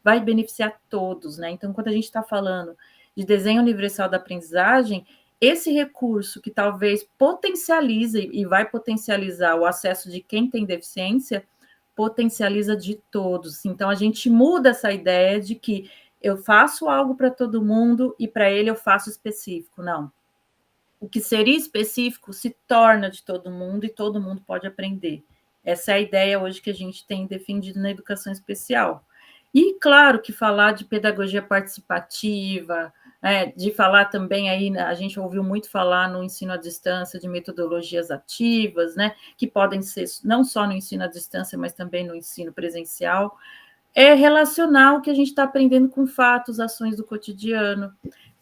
vai beneficiar todos, né? Então, quando a gente está falando de desenho universal da aprendizagem, esse recurso que talvez potencialize e vai potencializar o acesso de quem tem deficiência, potencializa de todos. Então, a gente muda essa ideia de que eu faço algo para todo mundo e para ele eu faço específico. Não. O que seria específico se torna de todo mundo e todo mundo pode aprender. Essa é a ideia hoje que a gente tem defendido na educação especial. E, claro, que falar de pedagogia participativa, de falar também aí, a gente ouviu muito falar no ensino à distância de metodologias ativas, né, que podem ser não só no ensino à distância, mas também no ensino presencial, é relacionar o que a gente está aprendendo com fatos, ações do cotidiano,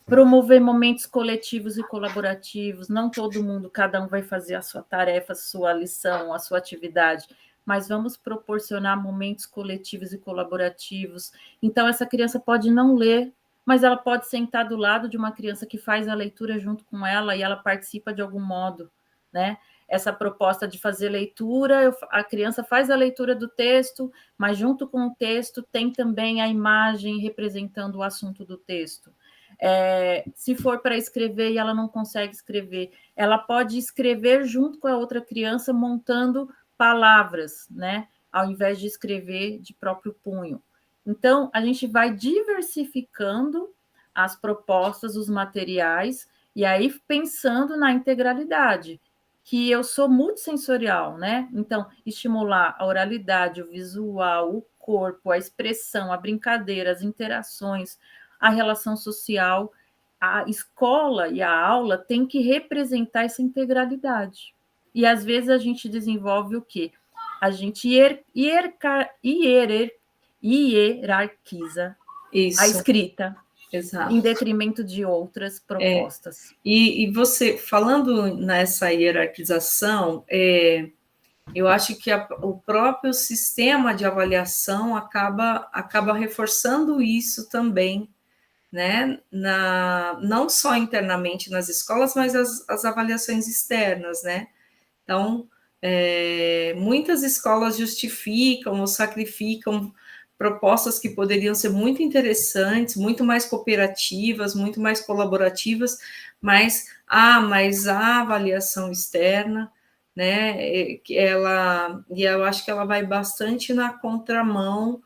promover momentos coletivos e colaborativos, não todo mundo, cada um vai fazer a sua tarefa, a sua lição, a sua atividade, mas vamos proporcionar momentos coletivos e colaborativos. Então, essa criança pode não ler, mas ela pode sentar do lado de uma criança que faz a leitura junto com ela e ela participa de algum modo, né? Essa proposta de fazer leitura, a criança faz a leitura do texto, mas junto com o texto tem também a imagem representando o assunto do texto. Se for para escrever e ela não consegue escrever, ela pode escrever junto com a outra criança, montando palavras, né? Ao invés de escrever de próprio punho. Então, a gente vai diversificando as propostas, os materiais, e aí pensando na integralidade, que eu sou multissensorial, né? Então, estimular a oralidade, o visual, o corpo, a expressão, a brincadeira, as interações, a relação social, a escola e a aula tem que representar essa integralidade. E às vezes a gente desenvolve o quê? A gente hierarquiza Isso. a escrita. Exato. Em detrimento de outras propostas. E você, falando nessa hierarquização, eu acho que o próprio sistema de avaliação acaba reforçando isso também, né? Não só internamente nas escolas, mas as avaliações externas, né? Então, muitas escolas justificam ou sacrificam propostas que poderiam ser muito interessantes, muito mais cooperativas, muito mais colaborativas, mas a avaliação externa, né, e eu acho que ela vai bastante na contramão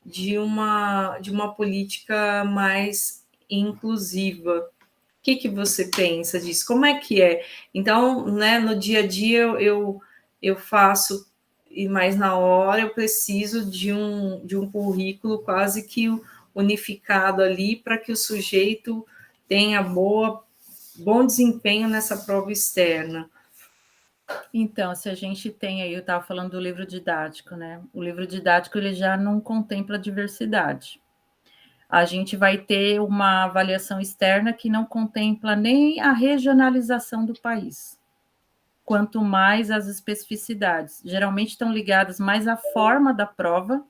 de uma política mais inclusiva. O que você pensa disso? Como é que é? Então, né, no dia a dia eu faço, mas na hora eu preciso de um currículo quase que unificado ali para que o sujeito tenha bom desempenho nessa prova externa. Então, se a gente tem aí, eu estava falando do livro didático, né? O livro didático ele já não contempla diversidade. A gente vai ter uma avaliação externa que não contempla nem a regionalização do país, quanto mais as especificidades. Geralmente estão ligadas mais à forma da prova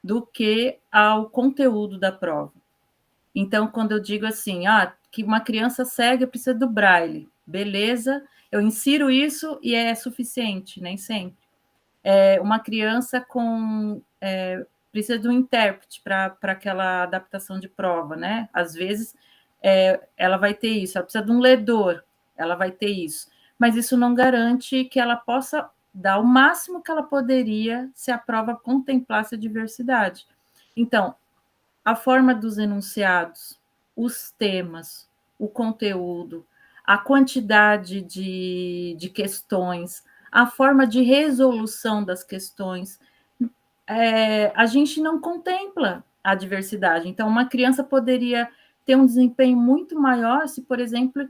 do que ao conteúdo da prova. Então, quando eu digo assim, que uma criança cega precisa do braille, beleza, eu insiro isso e é suficiente, nem sempre. Uma criança precisa de um intérprete para aquela adaptação de prova, né? Às vezes, ela vai ter isso, ela precisa de um ledor, ela vai ter isso. Mas isso não garante que ela possa dar o máximo que ela poderia se a prova contemplasse a diversidade. Então, a forma dos enunciados, os temas, o conteúdo, a quantidade de questões, a forma de resolução das questões, a gente não contempla a diversidade. Então, uma criança poderia ter um desempenho muito maior se, por exemplo,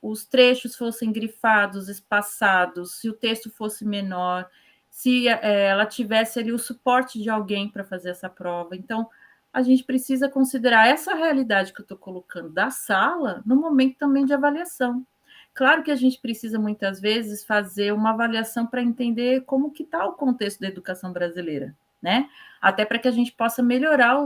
os trechos fossem grifados, espaçados, se o texto fosse menor, se ela tivesse ali o suporte de alguém para fazer essa prova. Então, a gente precisa considerar essa realidade que eu estou colocando da sala no momento também de avaliação. Claro que a gente precisa, muitas vezes, fazer uma avaliação para entender como que está o contexto da educação brasileira, né? Até para que a gente possa melhorar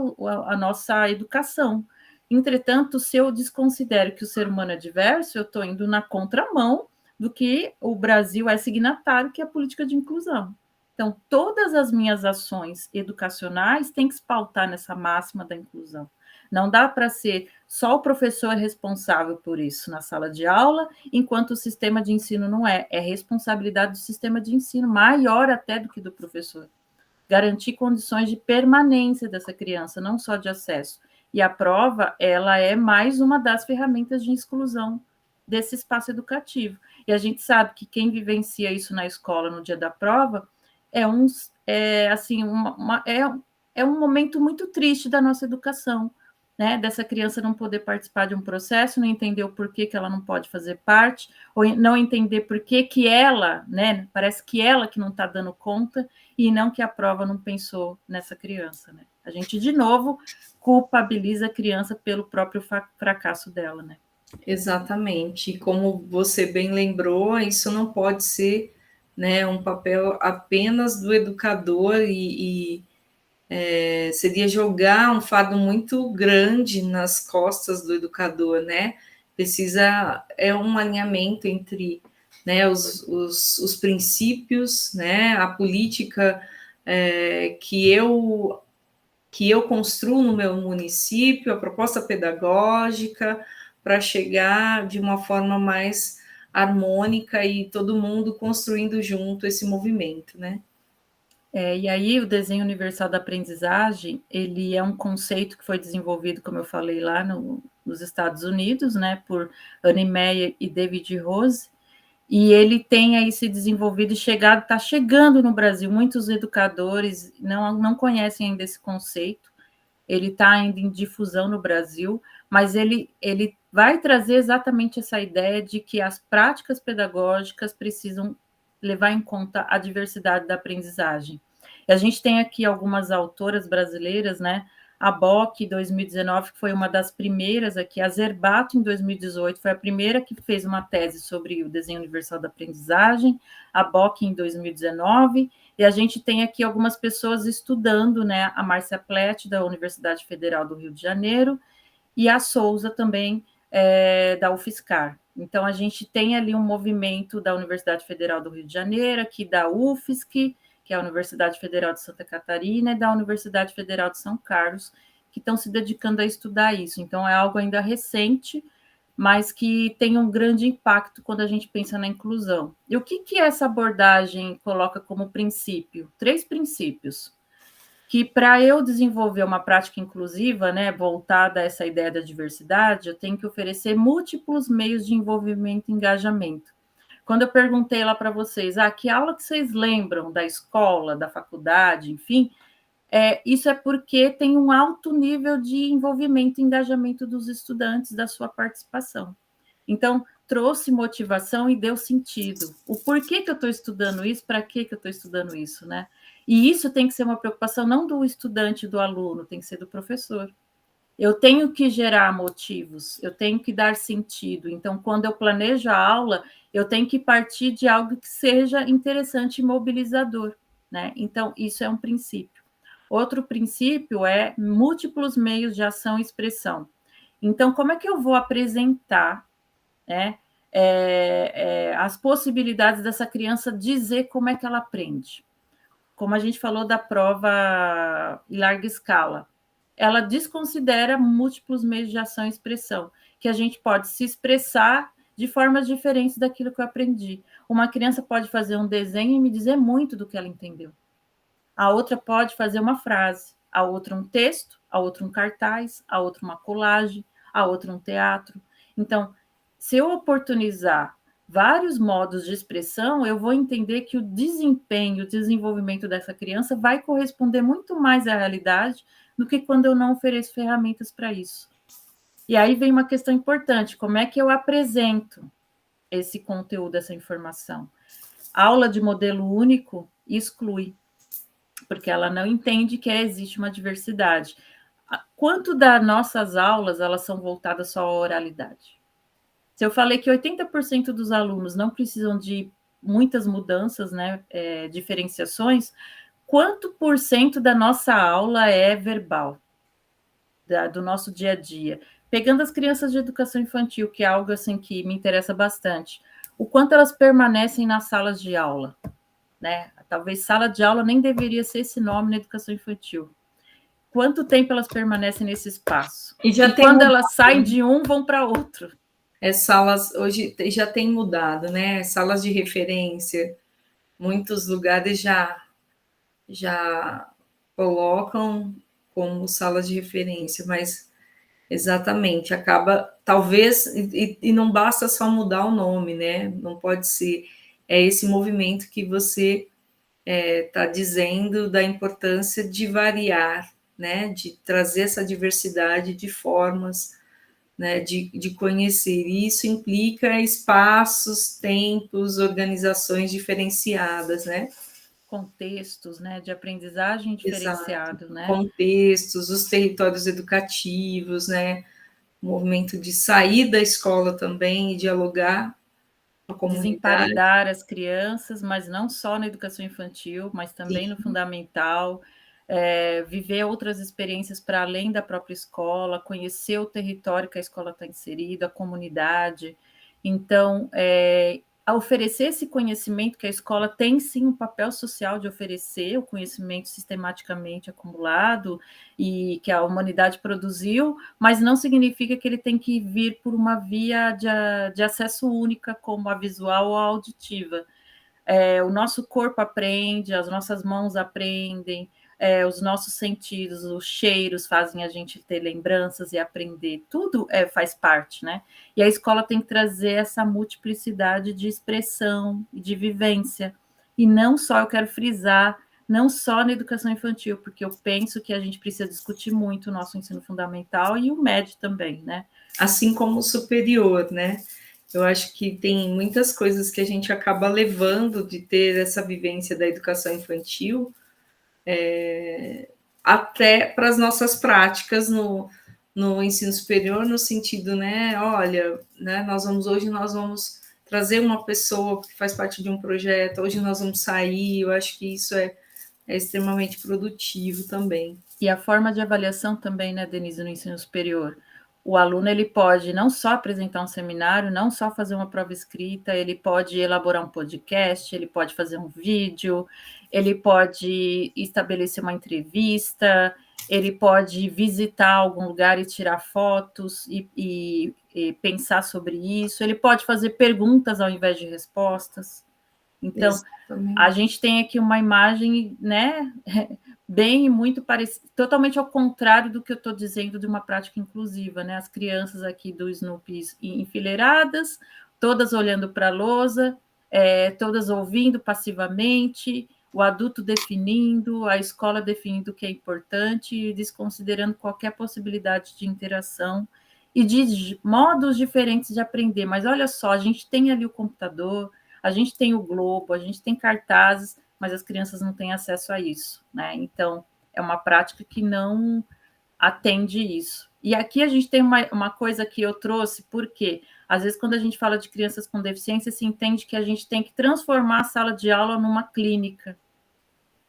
a nossa educação. Entretanto, se eu desconsidero que o ser humano é diverso, eu estou indo na contramão do que o Brasil é signatário, que é a política de inclusão. Então, todas as minhas ações educacionais têm que se pautar nessa máxima da inclusão. Não dá para ser só o professor responsável por isso na sala de aula, enquanto o sistema de ensino não é. É responsabilidade do sistema de ensino, maior até do que do professor. Garantir condições de permanência dessa criança, não só de acesso. E a prova, ela é mais uma das ferramentas de exclusão desse espaço educativo. E a gente sabe que quem vivencia isso na escola no dia da prova é um momento muito triste da nossa educação, né, dessa criança não poder participar de um processo, não entender o porquê que ela não pode fazer parte, ou não entender por que ela, né, parece que ela que não está dando conta, e não que a prova não pensou nessa criança, né. A gente, de novo, culpabiliza a criança pelo próprio fracasso dela, né. Exatamente. E como você bem lembrou, isso não pode ser, né, um papel apenas do educador seria jogar um fardo muito grande nas costas do educador, né? É um alinhamento entre, né, os princípios, né, a política que eu construo no meu município, a proposta pedagógica, para chegar de uma forma mais harmônica e todo mundo construindo junto esse movimento, né? E aí o desenho universal da aprendizagem, ele é um conceito que foi desenvolvido, como eu falei, lá nos Estados Unidos, né, por Annie Meyer e David Rose, e ele tem aí se desenvolvido e está chegando no Brasil. Muitos educadores não conhecem ainda esse conceito, ele está ainda em difusão no Brasil, mas ele vai trazer exatamente essa ideia de que as práticas pedagógicas precisam levar em conta a diversidade da aprendizagem. E a gente tem aqui algumas autoras brasileiras, né? A Bock, em 2019, que foi uma das primeiras aqui, a Zerbato, em 2018, foi a primeira que fez uma tese sobre o desenho universal da aprendizagem, a Bock, em 2019, e a gente tem aqui algumas pessoas estudando, né? A Márcia Plett, da Universidade Federal do Rio de Janeiro, e a Souza também, da UFSCar. Então, a gente tem ali um movimento da Universidade Federal do Rio de Janeiro, aqui da UFSC, que é a Universidade Federal de Santa Catarina, e da Universidade Federal de São Carlos, que estão se dedicando a estudar isso. Então, é algo ainda recente, mas que tem um grande impacto quando a gente pensa na inclusão. E o que essa abordagem coloca como princípio? 3 princípios. Que para eu desenvolver uma prática inclusiva, né, voltada a essa ideia da diversidade, eu tenho que oferecer múltiplos meios de envolvimento e engajamento. Quando eu perguntei lá para vocês, que aula que vocês lembram da escola, da faculdade, enfim, isso é porque tem um alto nível de envolvimento e engajamento dos estudantes, da sua participação. Então, trouxe motivação e deu sentido. O porquê que eu estou estudando isso, para que eu estou estudando isso, né? E isso tem que ser uma preocupação não do estudante, do aluno, tem que ser do professor. Eu tenho que gerar motivos, eu tenho que dar sentido. Então, quando eu planejo a aula, eu tenho que partir de algo que seja interessante e mobilizador, né? Então, isso é um princípio. Outro princípio é múltiplos meios de ação e expressão. Então, como é que eu vou apresentar, né, as possibilidades dessa criança dizer como é que ela aprende? Como a gente falou da prova em larga escala, ela desconsidera múltiplos meios de ação e expressão, que a gente pode se expressar de formas diferentes daquilo que eu aprendi. Uma criança pode fazer um desenho e me dizer muito do que ela entendeu. A outra pode fazer uma frase, a outra um texto, a outra um cartaz, a outra uma colagem, a outra um teatro. Então, se eu oportunizar vários modos de expressão, eu vou entender que o desempenho, o desenvolvimento dessa criança vai corresponder muito mais à realidade do que quando eu não ofereço ferramentas para isso. E aí vem uma questão importante: como é que eu apresento esse conteúdo, essa informação? Aula de modelo único exclui, porque ela não entende que existe uma diversidade. Quanto das nossas aulas elas são voltadas só à oralidade? Se eu falei que 80% dos alunos não precisam de muitas mudanças, né, diferenciações, quanto por cento da nossa aula é verbal, do nosso dia a dia? Pegando as crianças de educação infantil, que é algo assim que me interessa bastante, o quanto elas permanecem nas salas de aula, né? Talvez sala de aula nem deveria ser esse nome na educação infantil. Quanto tempo elas permanecem nesse espaço? E quando elas saem de um, vão para outro. Salas, hoje já tem mudado, né? Salas de referência, muitos lugares já colocam como salas de referência, mas exatamente, acaba, talvez, e não basta só mudar o nome, né? Não pode ser, é esse movimento que você está dizendo da importância de variar, né? De trazer essa diversidade de formas, né, de conhecer. E isso implica espaços, tempos, organizações diferenciadas, né? Contextos, né, de aprendizagem diferenciado, Exato. né? Contextos, os territórios educativos, né? O movimento de sair da escola também e dialogar com a comunidade. Desemparidar as crianças, mas não só na educação infantil, mas também Sim. no fundamental, viver outras experiências para além da própria escola, conhecer o território que a escola está inserida, a comunidade. Então, a oferecer esse conhecimento, que a escola tem sim um papel social de oferecer o conhecimento sistematicamente acumulado e que a humanidade produziu, mas não significa que ele tem que vir por uma via de acesso única, como a visual ou a auditiva. O nosso corpo aprende, as nossas mãos aprendem, os nossos sentidos, os cheiros fazem a gente ter lembranças e aprender, tudo faz parte, né? E a escola tem que trazer essa multiplicidade de expressão e de vivência. E não só, eu quero frisar, não só na educação infantil, porque eu penso que a gente precisa discutir muito o nosso ensino fundamental e o médio também, né? Assim como o superior, né? Eu acho que tem muitas coisas que a gente acaba levando de ter essa vivência da educação infantil até para as nossas práticas no ensino superior, no sentido, né? Olha, né, hoje nós vamos trazer uma pessoa que faz parte de um projeto, hoje nós vamos sair, eu acho que isso é extremamente produtivo também. E a forma de avaliação também, né, Denise, no ensino superior. O aluno ele pode não só apresentar um seminário, não só fazer uma prova escrita, ele pode elaborar um podcast, ele pode fazer um vídeo, ele pode estabelecer uma entrevista, ele pode visitar algum lugar e tirar fotos e pensar sobre isso, ele pode fazer perguntas ao invés de respostas. Então, Exatamente. a gente tem aqui uma imagem, né, bem muito parecida, totalmente ao contrário do que eu estou dizendo de uma prática inclusiva, né? As crianças aqui do Snoopy enfileiradas, todas olhando para a lousa, todas ouvindo passivamente, o adulto definindo, a escola definindo o que é importante e desconsiderando qualquer possibilidade de interação e de modos diferentes de aprender. Mas olha só, a gente tem ali o computador, a gente tem o Globo, a gente tem cartazes, mas as crianças não têm acesso a isso, né? Então, é uma prática que não atende isso. E aqui a gente tem uma coisa que eu trouxe, porque às vezes quando a gente fala de crianças com deficiência, se entende que a gente tem que transformar a sala de aula numa clínica.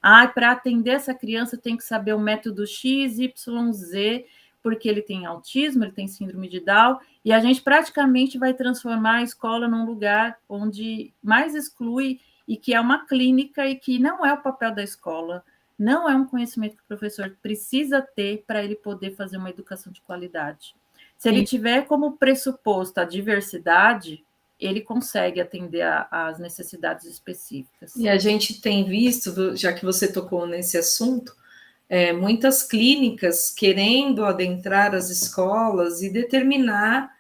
Para atender essa criança tem que saber o método X, Y, Z, porque ele tem autismo, ele tem síndrome de Down, e a gente praticamente vai transformar a escola num lugar onde mais exclui e que é uma clínica e que não é o papel da escola, não é um conhecimento que o professor precisa ter para ele poder fazer uma educação de qualidade. Se ele tiver como pressuposto a diversidade, ele consegue atender às necessidades específicas. E a gente tem visto, já que você tocou nesse assunto, muitas clínicas querendo adentrar as escolas e determinar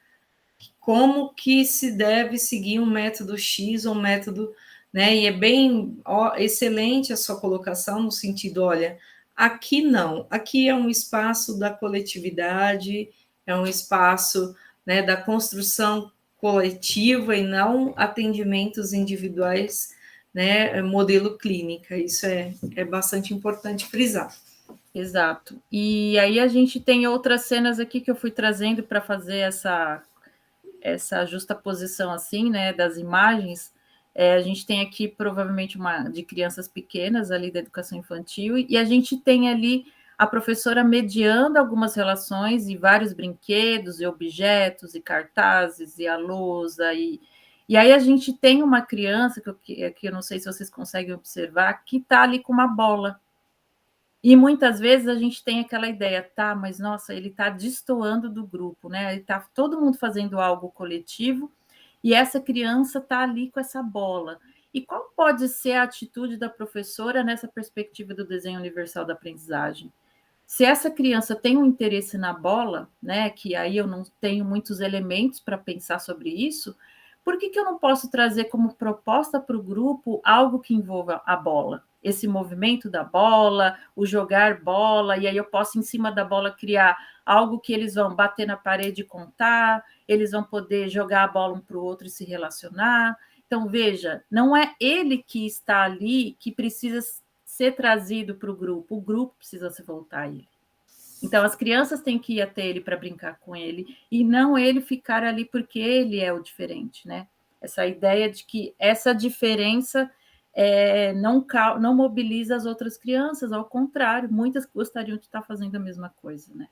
como que se deve seguir um método X ou um método, né? E é bem excelente a sua colocação no sentido, olha, aqui não, aqui é um espaço da coletividade, é um espaço, né, da construção coletiva e não atendimentos individuais, né, modelo clínica. Isso é bastante importante frisar. Exato. E aí a gente tem outras cenas aqui que eu fui trazendo para fazer essa justaposição assim, né, das imagens. A gente tem aqui provavelmente uma de crianças pequenas ali da educação infantil, e a gente tem ali a professora mediando algumas relações e vários brinquedos e objetos e cartazes e a lousa, e aí a gente tem uma criança que eu não sei se vocês conseguem observar, que está ali com uma bola. E muitas vezes a gente tem aquela ideia, tá, mas nossa, ele está destoando do grupo, né? Ele está todo mundo fazendo algo coletivo e essa criança está ali com essa bola. E qual pode ser a atitude da professora nessa perspectiva do desenho universal da aprendizagem? Se essa criança tem um interesse na bola, né, que aí eu não tenho muitos elementos para pensar sobre isso, por que eu não posso trazer como proposta para o grupo algo que envolva a bola? Esse movimento da bola, o jogar bola, e aí eu posso, em cima da bola, criar algo que eles vão bater na parede e contar, eles vão poder jogar a bola um para o outro e se relacionar. Então, veja, não é ele que está ali que precisa ser trazido para o grupo precisa se voltar a ele. Então, as crianças têm que ir até ele para brincar com ele, e não ele ficar ali porque ele é o diferente, né? Essa ideia de que essa diferença não mobiliza as outras crianças, ao contrário, muitas gostariam de estar fazendo a mesma coisa, né?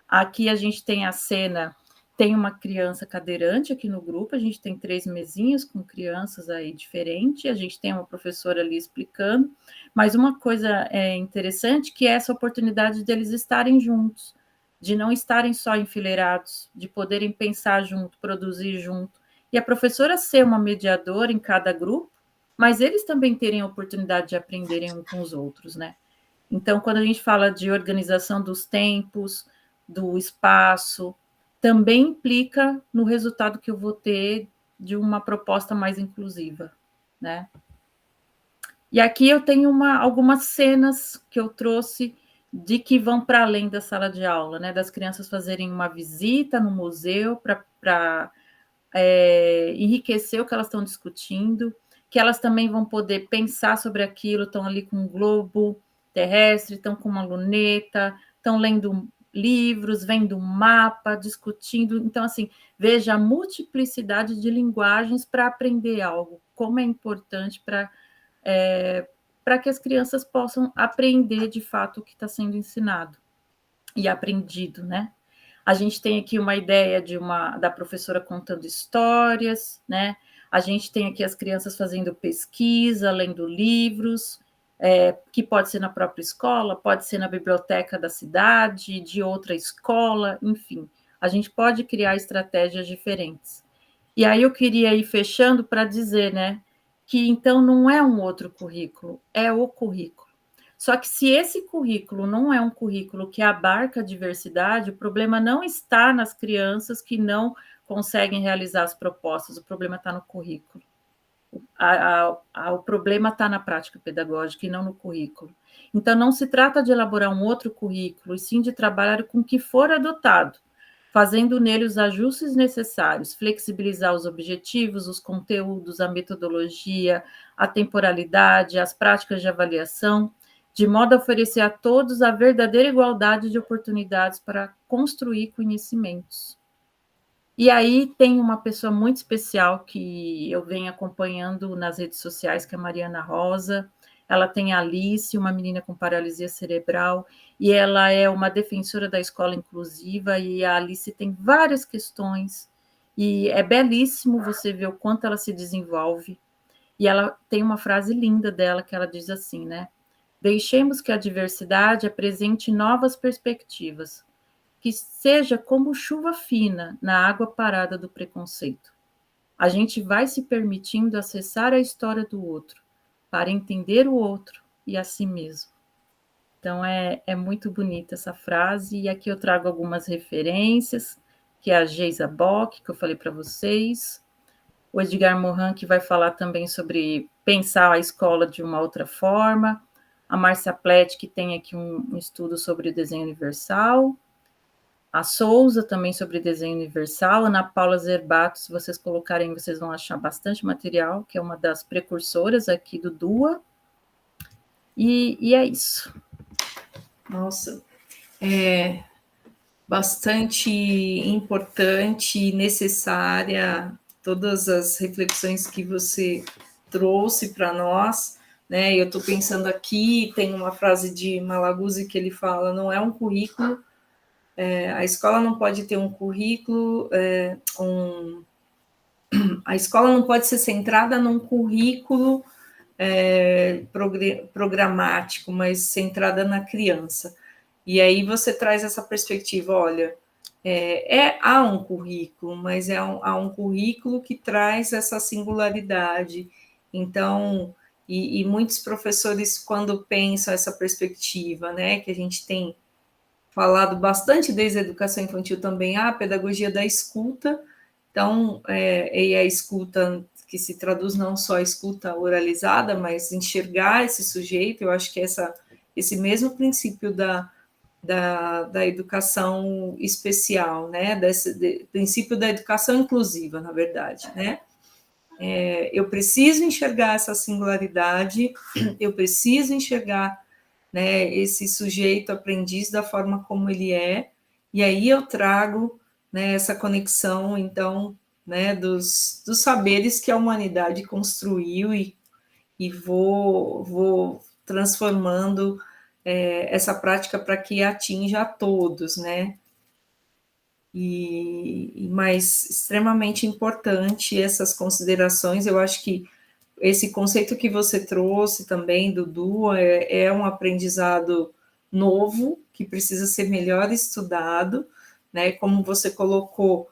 Aqui a gente tem a cena, tem uma criança cadeirante aqui no grupo, a gente tem 3 mesinhas com crianças aí diferentes, a gente tem uma professora ali explicando, mas uma coisa interessante que é essa oportunidade deles estarem juntos, de não estarem só enfileirados, de poderem pensar junto, produzir junto, e a professora ser uma mediadora em cada grupo, mas eles também terem a oportunidade de aprenderem um com os outros, né? Então, quando a gente fala de organização dos tempos, do espaço, também implica no resultado que eu vou ter de uma proposta mais inclusiva, né? E aqui eu tenho algumas cenas que eu trouxe de que vão para além da sala de aula, né? Das crianças fazerem uma visita no museu para enriquecer o que elas estão discutindo, que elas também vão poder pensar sobre aquilo, estão ali com um globo terrestre, estão com uma luneta, estão lendo livros, vendo um mapa, discutindo. Então, assim, veja a multiplicidade de linguagens para aprender algo, como é importante para que as crianças possam aprender de fato o que está sendo ensinado e aprendido, né? A gente tem aqui uma ideia da professora contando histórias, né? A gente tem aqui as crianças fazendo pesquisa, lendo livros, que pode ser na própria escola, pode ser na biblioteca da cidade, de outra escola, enfim. A gente pode criar estratégias diferentes. E aí eu queria ir fechando para dizer, né, que então não é um outro currículo, é o currículo. Só que se esse currículo não é um currículo que abarca a diversidade, o problema não está nas crianças que não conseguem realizar as propostas, o problema está no currículo. O problema está na prática pedagógica e não no currículo. Então, não se trata de elaborar um outro currículo, e sim de trabalhar com o que for adotado, fazendo nele os ajustes necessários, flexibilizar os objetivos, os conteúdos, a metodologia, a temporalidade, as práticas de avaliação, de modo a oferecer a todos a verdadeira igualdade de oportunidades para construir conhecimentos. E aí tem uma pessoa muito especial que eu venho acompanhando nas redes sociais, que é a Mariana Rosa. Ela tem a Alice, uma menina com paralisia cerebral, e ela é uma defensora da escola inclusiva, e a Alice tem várias questões, e é belíssimo você ver o quanto ela se desenvolve. E ela tem uma frase linda dela, que ela diz assim, né? Deixemos que a diversidade apresente novas perspectivas, que seja como chuva fina na água parada do preconceito. a gente vai se permitindo acessar a história do outro, para entender o outro e a si mesmo. Então, é muito bonita essa frase, e aqui eu trago algumas referências, que é a Geisa Bock, que eu falei para vocês, o Edgar Morin, que vai falar também sobre pensar a escola de uma outra forma, a Márcia Plett, que tem aqui um estudo sobre o desenho universal, a Souza também sobre desenho universal, Ana Paula Zerbato, se vocês colocarem, vocês vão achar bastante material, que é uma das precursoras aqui do DUA, e é isso. Nossa, é bastante importante e necessária todas as reflexões que você trouxe para nós, né? Eu estou pensando aqui, tem uma frase de Malaguzzi que ele fala: não é um currículo, a escola não pode ter um currículo, a escola não pode ser centrada num currículo programático, mas centrada na criança. E aí você traz essa perspectiva, olha, há um currículo, mas há um currículo que traz essa singularidade. Então, e muitos professores, quando pensam essa perspectiva, né, que a gente tem falado bastante desde a educação infantil também, a pedagogia da escuta, então, e a escuta que se traduz não só a escuta oralizada, mas enxergar esse sujeito, eu acho que esse mesmo princípio da educação especial, né? Princípio da educação inclusiva, na verdade, né? Eu preciso enxergar essa singularidade, eu preciso enxergar, né, esse sujeito aprendiz da forma como ele é, e aí eu trago, né, essa conexão, então, né, dos saberes que a humanidade construiu e vou transformando essa prática para que atinja a todos, né? Mas extremamente importante essas considerações. Eu acho que esse conceito que você trouxe também do DUA é um aprendizado novo que precisa ser melhor estudado, né? Como você colocou,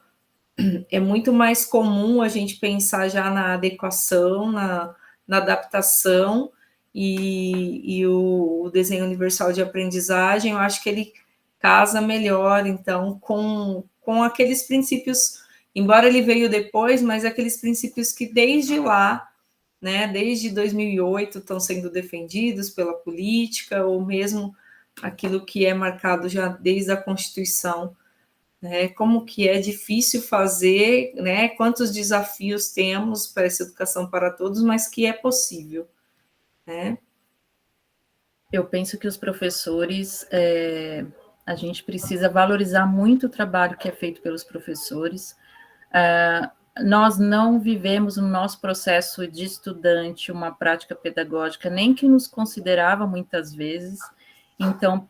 é muito mais comum a gente pensar já na adequação, na adaptação, e o desenho universal de aprendizagem, eu acho que ele casa melhor, então, com aqueles princípios, embora ele veio depois, mas aqueles princípios que desde lá, né, desde 2008, estão sendo defendidos pela política, ou mesmo aquilo que é marcado já desde a Constituição, né, como que é difícil fazer, né, quantos desafios temos para essa educação para todos, mas que é possível, né? Eu penso que os professores, a gente precisa valorizar muito o trabalho que é feito pelos professores. Nós não vivemos no nosso processo de estudante uma prática pedagógica, nem que nos considerava muitas vezes. Então,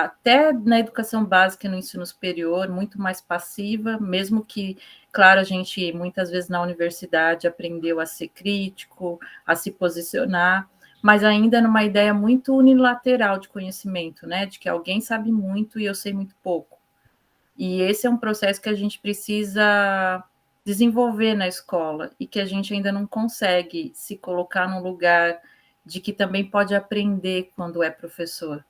até na educação básica e no ensino superior, muito mais passiva, mesmo que, claro, a gente muitas vezes na universidade aprendeu a ser crítico, a se posicionar, mas ainda numa ideia muito unilateral de conhecimento, né? De que alguém sabe muito e eu sei muito pouco. E esse é um processo que a gente precisa desenvolver na escola e que a gente ainda não consegue se colocar num lugar de que também pode aprender quando é professor.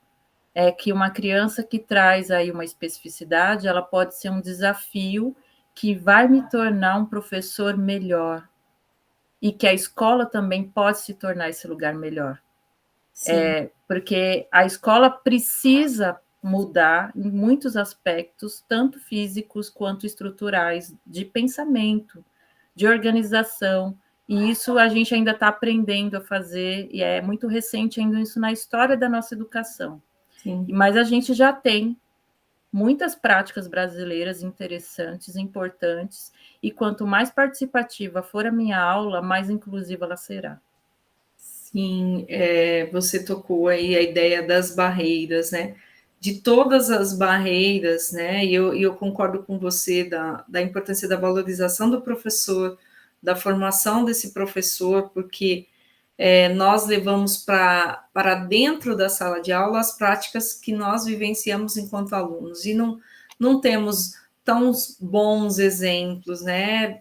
É que uma criança que traz aí uma especificidade, ela pode ser um desafio que vai me tornar um professor melhor e que a escola também pode se tornar esse lugar melhor. Porque a escola precisa mudar em muitos aspectos, tanto físicos quanto estruturais, de pensamento, de organização, e isso a gente ainda está aprendendo a fazer, e é muito recente ainda isso na história da nossa educação. Sim. Mas a gente já tem muitas práticas brasileiras interessantes, importantes, e quanto mais participativa for a minha aula, mais inclusiva ela será. Sim, você tocou aí a ideia das barreiras, né? De todas as barreiras, né? E eu concordo com você da importância da valorização do professor, da formação desse professor, porque nós levamos para dentro da sala de aula as práticas que nós vivenciamos enquanto alunos, e não temos tão bons exemplos, né,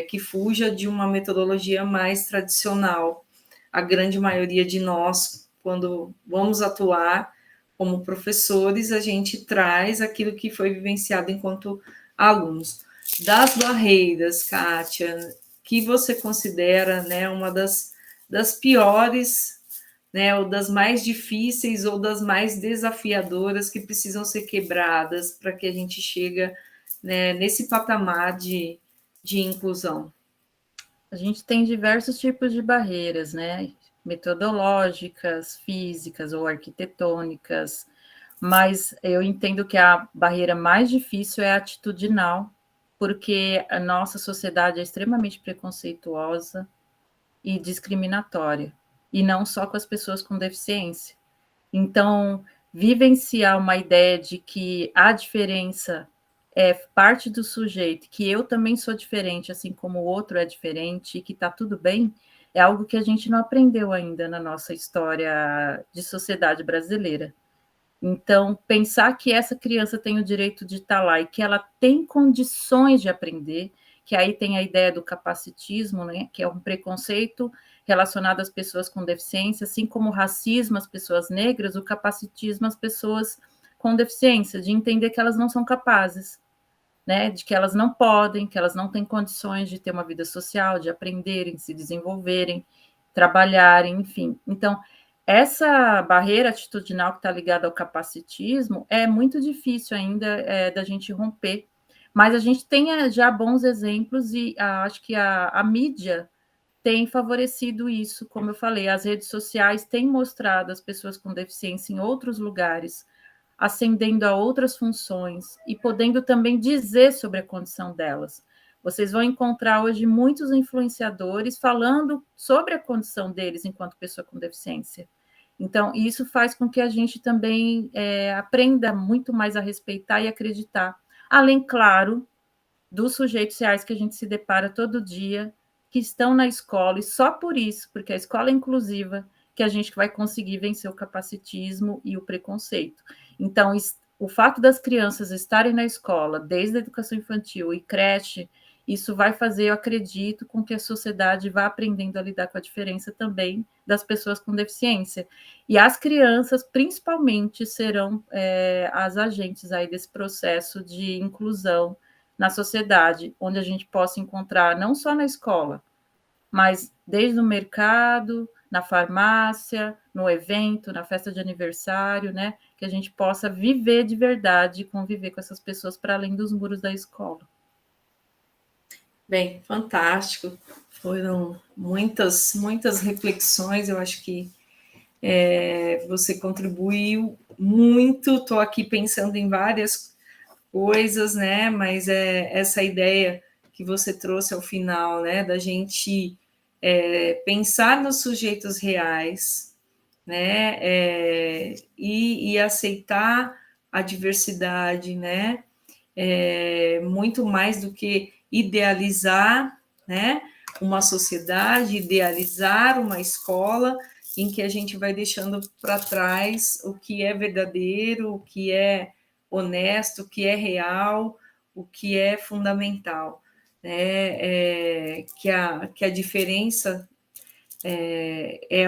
que fuja de uma metodologia mais tradicional. A grande maioria de nós, quando vamos atuar como professores, a gente traz aquilo que foi vivenciado enquanto alunos. Das barreiras, Kátia, que você considera, né, uma das piores, né, ou das mais difíceis ou das mais desafiadoras que precisam ser quebradas para que a gente chegue, né, nesse patamar de inclusão? A gente tem diversos tipos de barreiras, né? Metodológicas, físicas ou arquitetônicas, mas eu entendo que a barreira mais difícil é a atitudinal, porque a nossa sociedade é extremamente preconceituosa e discriminatória, e não só com as pessoas com deficiência. Então, vivenciar uma ideia de que a diferença é parte do sujeito, que eu também sou diferente, assim como o outro é diferente, e que está tudo bem, é algo que a gente não aprendeu ainda na nossa história de sociedade brasileira. Então, pensar que essa criança tem o direito de estar lá e que ela tem condições de aprender, que aí tem a ideia do capacitismo, né, que é um preconceito relacionado às pessoas com deficiência, assim como o racismo às pessoas negras, o capacitismo às pessoas com deficiência, de entender que elas não são capazes, né, de que elas não podem, que elas não têm condições de ter uma vida social, de aprenderem, se desenvolverem, trabalharem, enfim. Então, essa barreira atitudinal que está ligada ao capacitismo é muito difícil ainda da gente romper, mas a gente tem já bons exemplos e acho que a mídia tem favorecido isso, como eu falei, as redes sociais têm mostrado as pessoas com deficiência em outros lugares, ascendendo a outras funções e podendo também dizer sobre a condição delas. Vocês vão encontrar hoje muitos influenciadores falando sobre a condição deles enquanto pessoa com deficiência. Então, isso faz com que a gente também aprenda muito mais a respeitar e acreditar. Além, claro, dos sujeitos reais que a gente se depara todo dia, que estão na escola, e só por isso, porque a escola é inclusiva, que a gente vai conseguir vencer o capacitismo e o preconceito. Então, o fato das crianças estarem na escola, desde a educação infantil e creche, isso vai fazer, eu acredito, com que a sociedade vá aprendendo a lidar com a diferença também das pessoas com deficiência. E as crianças, principalmente, serão as agentes aí desse processo de inclusão na sociedade, onde a gente possa encontrar não só na escola, mas desde o mercado, na farmácia, no evento, na festa de aniversário, né? Que a gente possa viver de verdade, conviver com essas pessoas para além dos muros da escola. Bem, fantástico. Foram muitas reflexões. Eu acho que você contribuiu muito. Estou aqui pensando em várias coisas, né? Mas essa ideia que você trouxe ao final, né? Da gente pensar nos sujeitos reais, né? E aceitar a diversidade, né? Muito mais do que idealizar, né? Uma sociedade, idealizar uma escola em que a gente vai deixando para trás o que é verdadeiro, o que é honesto, o que é real, o que é fundamental, né? Que a diferença que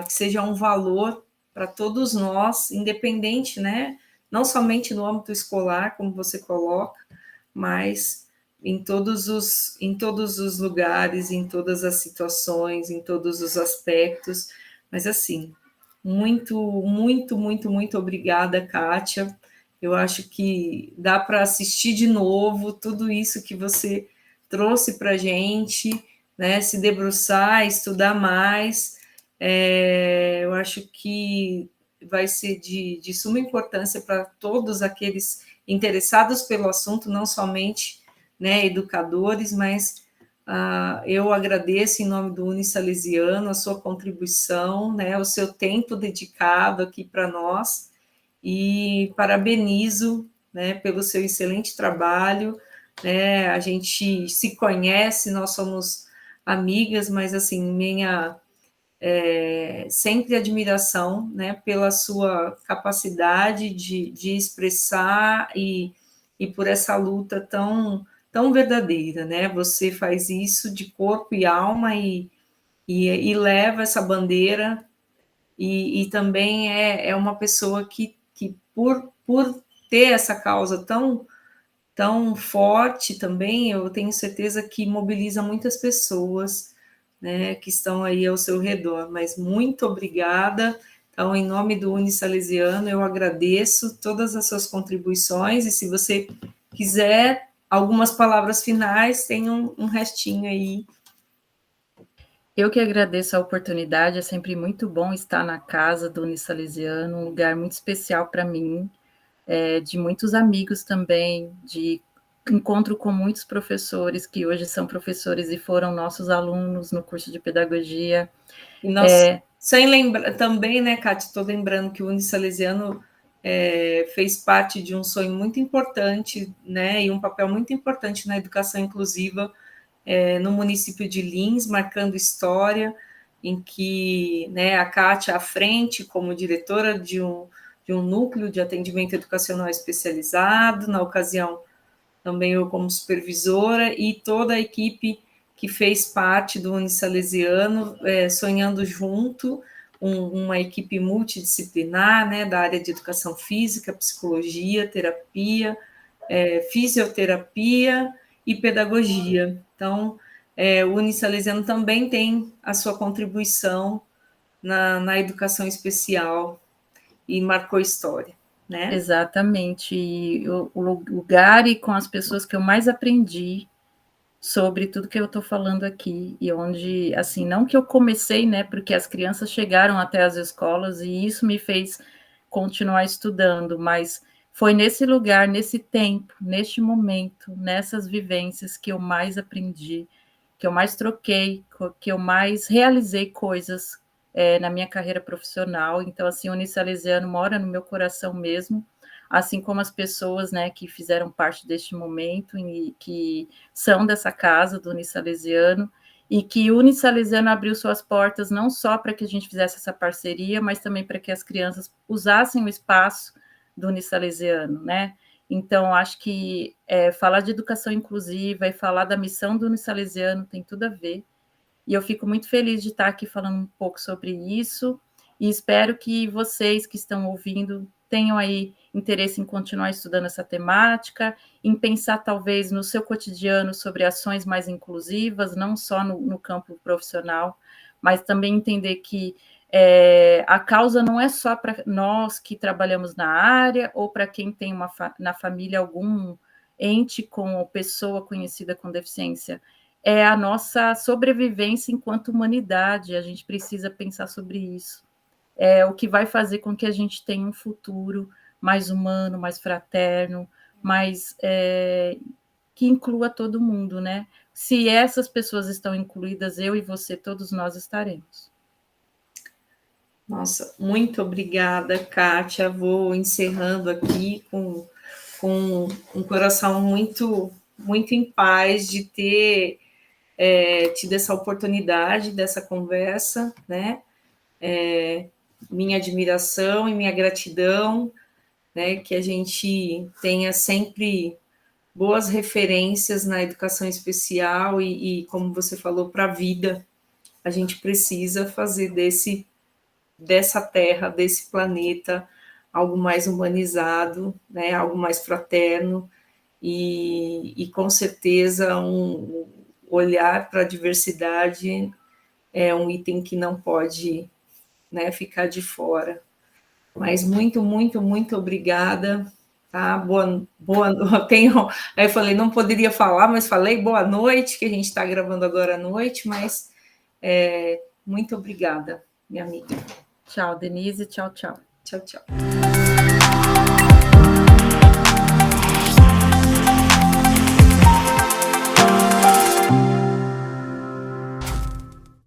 seja um valor para todos nós, independente, né? Não somente no âmbito escolar, como você coloca, mas em todos os lugares, em todas as situações, em todos os aspectos. Mas assim, muito obrigada, Kátia. Eu acho que dá para assistir de novo tudo isso que você trouxe para a gente, né? Se debruçar, estudar mais. Eu acho que vai ser de suma importância para todos aqueles interessados pelo assunto, não somente, né, educadores, mas eu agradeço em nome do Unisalesiano a sua contribuição, né, o seu tempo dedicado aqui para nós, e parabenizo, né, pelo seu excelente trabalho, né, a gente se conhece, nós somos amigas, mas assim, sempre admiração, né, pela sua capacidade de expressar e por essa luta tão verdadeira, né? Você faz isso de corpo e alma e leva essa bandeira e também é uma pessoa que por ter essa causa tão forte também, eu tenho certeza que mobiliza muitas pessoas, né, que estão aí ao seu redor. Mas muito obrigada. Então, em nome do Unisalesiano, eu agradeço todas as suas contribuições, e se você quiser algumas palavras finais, tem um restinho aí. Eu que agradeço a oportunidade, é sempre muito bom estar na casa do Unisalesiano, um lugar muito especial para mim, de muitos amigos também, de encontro com muitos professores que hoje são professores e foram nossos alunos no curso de pedagogia. E nós, sem lembrar também, né, Kátia, estou lembrando que o Unisalesiano fez parte de um sonho muito importante, né, e um papel muito importante na educação inclusiva no município de Lins, marcando história, em que, né, a Kátia à frente como diretora de um núcleo de atendimento educacional especializado, na ocasião também eu como supervisora, e toda a equipe que fez parte do Unisalesiano, sonhando junto, uma equipe multidisciplinar, né, da área de educação física, psicologia, terapia, fisioterapia e pedagogia. Então, o Unisalesiano também tem a sua contribuição na educação especial e marcou história, né? Exatamente. E o lugar e com as pessoas que eu mais aprendi sobre tudo que eu estou falando aqui, e onde, assim, não que eu comecei, né, porque as crianças chegaram até as escolas e isso me fez continuar estudando, mas foi nesse lugar, nesse tempo, neste momento, nessas vivências que eu mais aprendi, que eu mais troquei, que eu mais realizei coisas na minha carreira profissional. Então, assim, o Unisalesiano mora no meu coração mesmo, assim como as pessoas, né, que fizeram parte deste momento e que são dessa casa do Unisalesiano, e que o Unisalesiano abriu suas portas não só para que a gente fizesse essa parceria, mas também para que as crianças usassem o espaço do Unisalesiano, né? Então, acho que falar de educação inclusiva e falar da missão do Unisalesiano tem tudo a ver. E eu fico muito feliz de estar aqui falando um pouco sobre isso, e espero que vocês que estão ouvindo tenham aí interesse em continuar estudando essa temática, em pensar talvez no seu cotidiano sobre ações mais inclusivas, não só no campo profissional, mas também entender que a causa não é só para nós que trabalhamos na área ou para quem tem na família algum ente com pessoa conhecida com deficiência. É a nossa sobrevivência enquanto humanidade, a gente precisa pensar sobre isso. É o que vai fazer com que a gente tenha um futuro mais humano, mais fraterno, mais que inclua todo mundo, né? Se essas pessoas estão incluídas, eu e você, todos nós estaremos. Nossa, muito obrigada, Kátia. Vou encerrando aqui com um coração muito, muito em paz de ter tido essa oportunidade dessa conversa, né? Minha admiração e minha gratidão, né? Que a gente tenha sempre boas referências na educação especial e como você falou, para a vida. A gente precisa fazer dessa terra, desse planeta, algo mais humanizado, né? Algo mais fraterno e com certeza um olhar para a diversidade é um item que não pode, né, ficar de fora. Mas muito, muito, muito obrigada. Tá? Boa, aí eu falei, não poderia falar, mas falei boa noite, que a gente está gravando agora à noite, mas muito obrigada, minha amiga. Tchau, Denise. Tchau, tchau. Tchau, tchau.